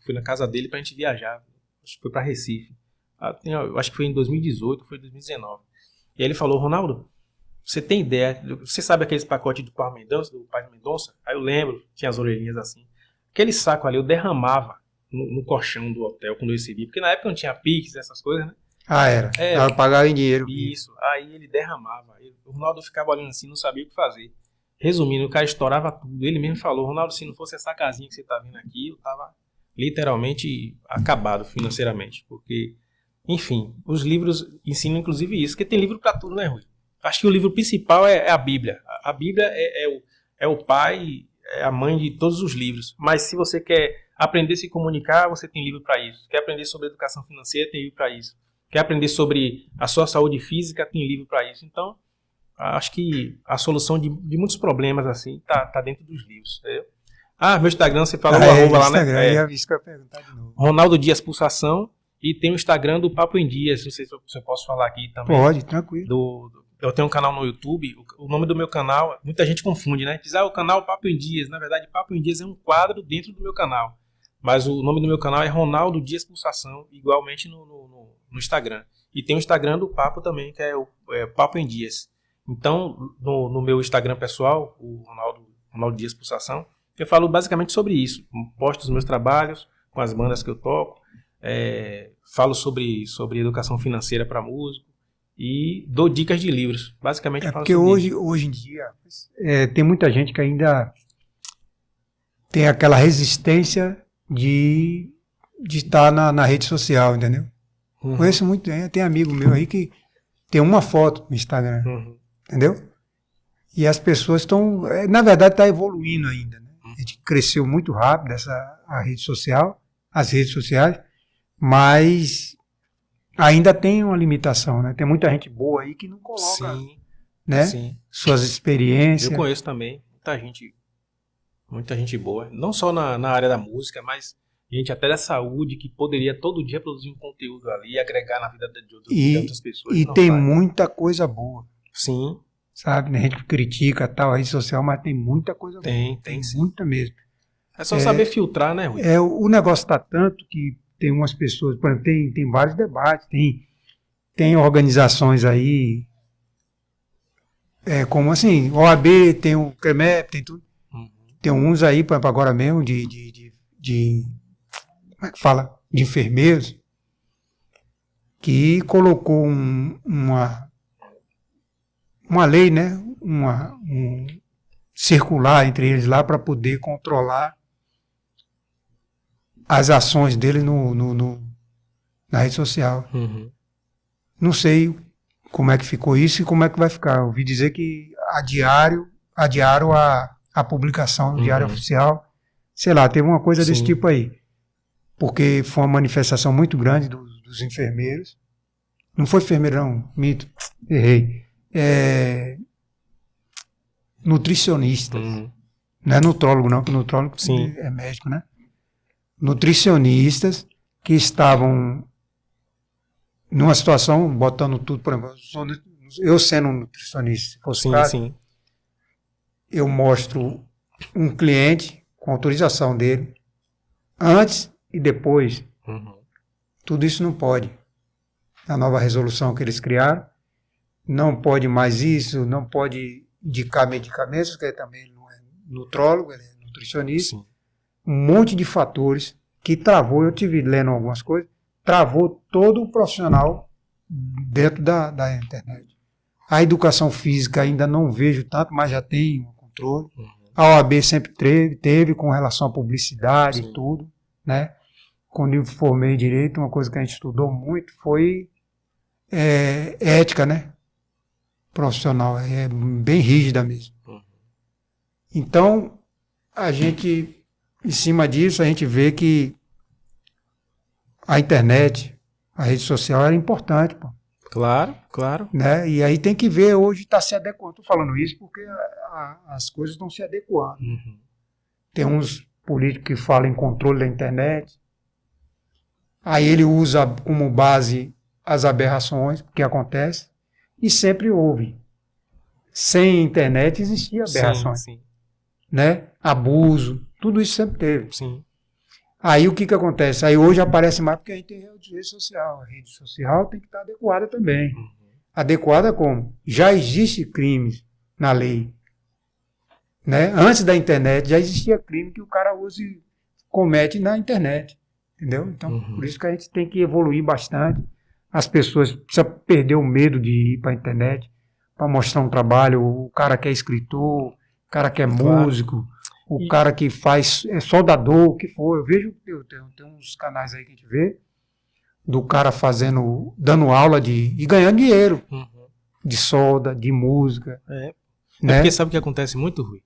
fui na casa dele pra gente viajar, acho que foi pra Recife, eu acho que foi em 2018, foi em 2019, e aí ele falou: Ronaldo, você tem ideia, você sabe aqueles pacotes do Pai Mendonça? Aí eu lembro, tinha as orelhinhas assim, aquele saco ali eu derramava no colchão do hotel quando eu recebi, porque na época não tinha Pix, essas coisas, né? Era. Ela pagava em dinheiro. Isso. Aí ele derramava. O Ronaldo ficava olhando assim, não sabia o que fazer. Resumindo, o cara estourava tudo. Ele mesmo falou: Ronaldo, se não fosse essa casinha que você tá vendo aqui, eu tava literalmente acabado financeiramente. Porque, enfim, os livros ensinam inclusive isso. Porque tem livro pra tudo, né, Rui? Acho que o livro principal é a Bíblia. A Bíblia é o pai, é a mãe de todos os livros. Mas se você quer aprender a se comunicar, você tem livro para isso. Quer aprender sobre educação financeira, tem livro para isso. Quer aprender sobre a sua saúde física, tem livro para isso. Então, acho que a solução de muitos problemas assim tá dentro dos livros. Entendeu? Meu Instagram, você falou o arroba lá, Instagram, né? já vi isso que eu ia perguntar de novo. Ronaldo Dias Pulsação. E tem o Instagram do Papo em Dias. Não sei se eu posso falar aqui também. Pode, tranquilo. Eu tenho um canal no YouTube. O nome do meu canal, muita gente confunde, né? Diz, o canal Papo em Dias. Na verdade, Papo em Dias é um quadro dentro do meu canal. Mas o nome do meu canal é Ronaldo Dias Pulsação, igualmente no Instagram. E tem o Instagram do Papo também, que é o Papo em Dias. Então, no meu Instagram pessoal, o Ronaldo Dias Pulsação, eu falo basicamente sobre isso. Posto os meus trabalhos com as bandas que eu toco, falo sobre educação financeira para músico e dou dicas de livros. Basicamente falo porque sobre isso. Hoje em dia tem muita gente que ainda tem aquela resistência de estar na rede social, entendeu? Uhum. Conheço muito, tem amigo meu aí que tem uma foto no Instagram, entendeu? E as pessoas estão, na verdade, está evoluindo ainda, né? A gente cresceu muito rápido as redes sociais, mas ainda tem uma limitação, né? Tem muita gente boa aí que não coloca, né? Sim. Suas experiências. Eu conheço também muita gente boa, não só na área da música, mas gente até da saúde que poderia todo dia produzir um conteúdo ali e agregar na vida de outras pessoas. E tem muita coisa boa. Sim. Sabe, né? A gente critica a rede social, mas tem muita coisa boa. Tem sim. Muita mesmo. É só saber filtrar, né, Rui? O negócio está tanto que tem umas pessoas, por exemplo, tem vários debates, tem organizações aí, como assim, OAB, tem o CREMEP, tem tudo. Tem uns aí, por exemplo, agora mesmo, de como é que fala? De enfermeiros, que colocou uma lei, né? Circular entre eles lá para poder controlar as ações dele na rede social. Não sei como é que ficou isso e como é que vai ficar. Eu ouvi dizer que adiaram a publicação no Diário Oficial, sei lá, teve uma coisa desse Sim. tipo aí. Porque foi uma manifestação muito grande dos enfermeiros. Não foi enfermeiro, não, minto, errei. Nutricionistas. Uhum. Não é nutrólogo, não, porque nutrólogo Sim. é médico, né? Nutricionistas que estavam numa situação, botando tudo, por exemplo, eu sendo um nutricionista, se fosse o Sim, caso, sim. eu mostro um cliente com autorização dele, antes e depois. Uhum. Tudo isso não pode. A nova resolução que eles criaram, não pode mais isso, não pode indicar medicamentos, porque também ele não é nutrólogo, ele é nutricionista. Sim. Um monte de fatores que travou, eu tive lendo algumas coisas, travou todo o profissional dentro da internet. A educação física ainda não vejo tanto, mas já tem um controle. Uhum. A OAB sempre teve com relação à publicidade Sim. e tudo, né? Quando eu formei em Direito, uma coisa que a gente estudou muito foi ética, né? Profissional, é bem rígida mesmo. Uhum. Então, a gente, em cima disso, a gente vê que a internet, a rede social era importante, pô, Claro, claro. né? E aí tem que ver, hoje está se adequando. Estou falando isso porque as coisas estão se adequando. Uhum. Tem uns políticos que falam em controle da internet, aí ele usa como base as aberrações que acontecem, e sempre houve. Sem internet existia aberrações, Sim, né? Abuso, tudo isso sempre teve. sim. Aí o que acontece? Aí hoje aparece mais porque a gente tem rede social. A rede social tem que estar adequada também. Uhum. Adequada como? Já existe crimes na lei. Né? Antes da internet já existia crime que o cara comete na internet. Entendeu? Então, Uhum. por isso que a gente tem que evoluir bastante. As pessoas precisam perder o medo de ir para a internet para mostrar um trabalho. O cara que é escritor, o cara que é Claro. músico, o cara que faz soldador, o que for. Eu vejo, tem uns canais aí que a gente vê do cara dando aula e ganhando dinheiro Uhum. de solda, de música. É Né? porque sabe o que acontece muito, Rui?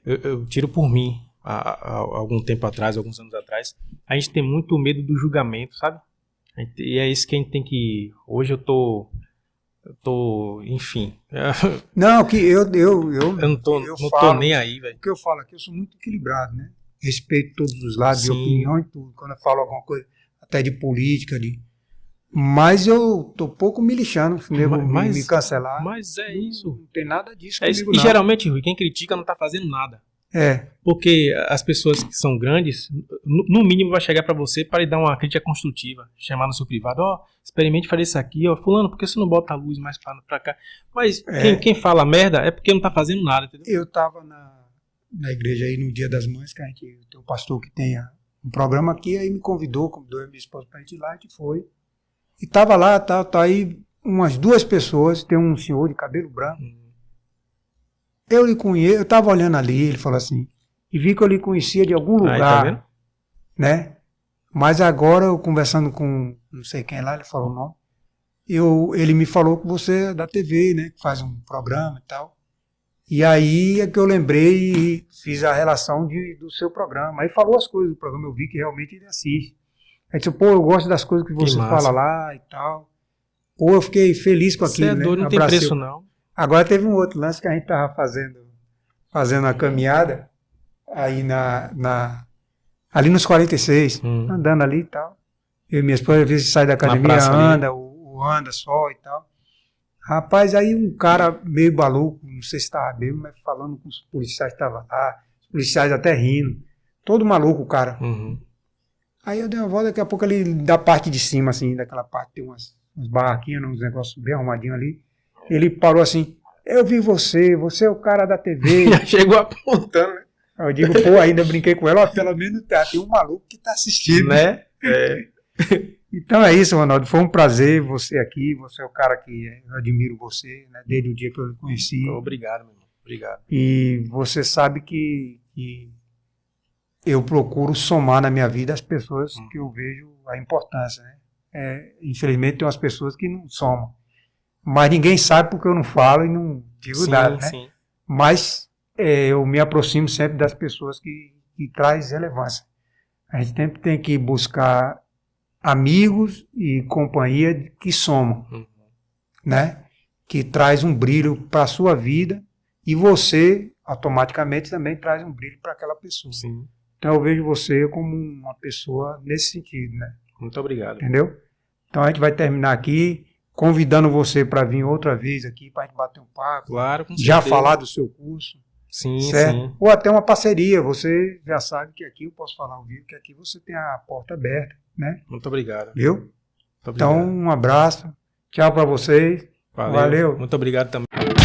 Eu tiro por mim, há algum tempo atrás, alguns anos atrás, a gente tem muito medo do julgamento, sabe? E é isso que a gente tem que... Hoje eu tô enfim, Não, que eu eu não tô nem aí, velho. O que eu falo aqui, eu sou muito equilibrado, né? Respeito todos os lados de Sim. opinião e tudo. Quando eu falo alguma coisa, até de política, mas eu tô pouco me lixando, se o nego me cancelar. Mas é isso. Não tem nada disso É isso. comigo, E não. geralmente, Rui, quem critica não tá fazendo nada. Porque as pessoas que são grandes, no mínimo vai chegar pra você para lhe dar uma crítica construtiva, chamar no seu privado, experimente fazer isso aqui, fulano, por que você não bota a luz mais pra cá? Mas quem fala merda é porque não tá fazendo nada, entendeu? Eu tava na igreja aí no Dia das Mães, que a gente tem um pastor que tem um programa aqui, aí me convidou eu e minha esposa pra gente ir lá, a gente foi. E tava lá, tá aí umas 2 pessoas, tem um senhor de cabelo branco. Eu lhe conheço, eu tava olhando ali, ele falou assim, e vi que eu lhe conhecia de algum lugar, Aí, tá vendo? né? Mas agora, eu conversando com não sei quem lá, ele falou o nome, ele me falou que você é da TV, né? Que faz um programa e tal. E aí é que eu lembrei e fiz a relação do seu programa. Aí falou as coisas do programa, eu vi que realmente ele assiste. Aí disse, pô, eu gosto das coisas que você fala lá e tal. Pô, eu fiquei feliz com aquilo, Você é doido, né? não tem preço não. Agora teve um outro lance que a gente tava fazendo a caminhada aí ali nos 46, andando ali e tal. Eu e minha esposa, às vezes sai da academia, anda, anda só e tal. Rapaz, aí um cara meio maluco, não sei se estava bêbado, mas falando com os policiais que estavam lá, os policiais até rindo. Todo maluco o cara. Uhum. Aí eu dei uma volta, daqui a pouco ali, da parte de cima, assim, daquela parte, tem umas barraquinhas, uns negócios bem arrumadinhos ali. Ele parou assim, eu vi você é o cara da TV. Já chegou apontando, né? Eu digo, pô, ainda brinquei com ela, pelo menos tem um maluco que tá assistindo. Né? Então é isso, Ronaldo, foi um prazer você aqui, você é o cara que eu admiro você, né, desde o dia que eu o conheci. Obrigado, meu irmão, obrigado. E você sabe que eu procuro somar na minha vida as pessoas que eu vejo a importância, né? Infelizmente tem umas pessoas que não somam. Mas ninguém sabe porque eu não falo e não digo nada, né? Sim. Mas eu me aproximo sempre das pessoas que que traz relevância. A gente sempre tem que buscar amigos e companhia que somam, né? Que traz um brilho para a sua vida e você automaticamente também traz um brilho para aquela pessoa. Sim. Então eu vejo você como uma pessoa nesse sentido, né? Muito obrigado. Entendeu? Então a gente vai terminar aqui convidando você para vir outra vez aqui para a gente bater um papo. Claro, com Já certeza. falar do seu curso. Sim, Certo? sim. Ou até uma parceria. Você já sabe que aqui eu posso falar ao vivo, que aqui você tem a porta aberta, né? Muito obrigado. Viu? Muito obrigado. Então, um abraço. Tchau para vocês. Valeu. Muito obrigado também.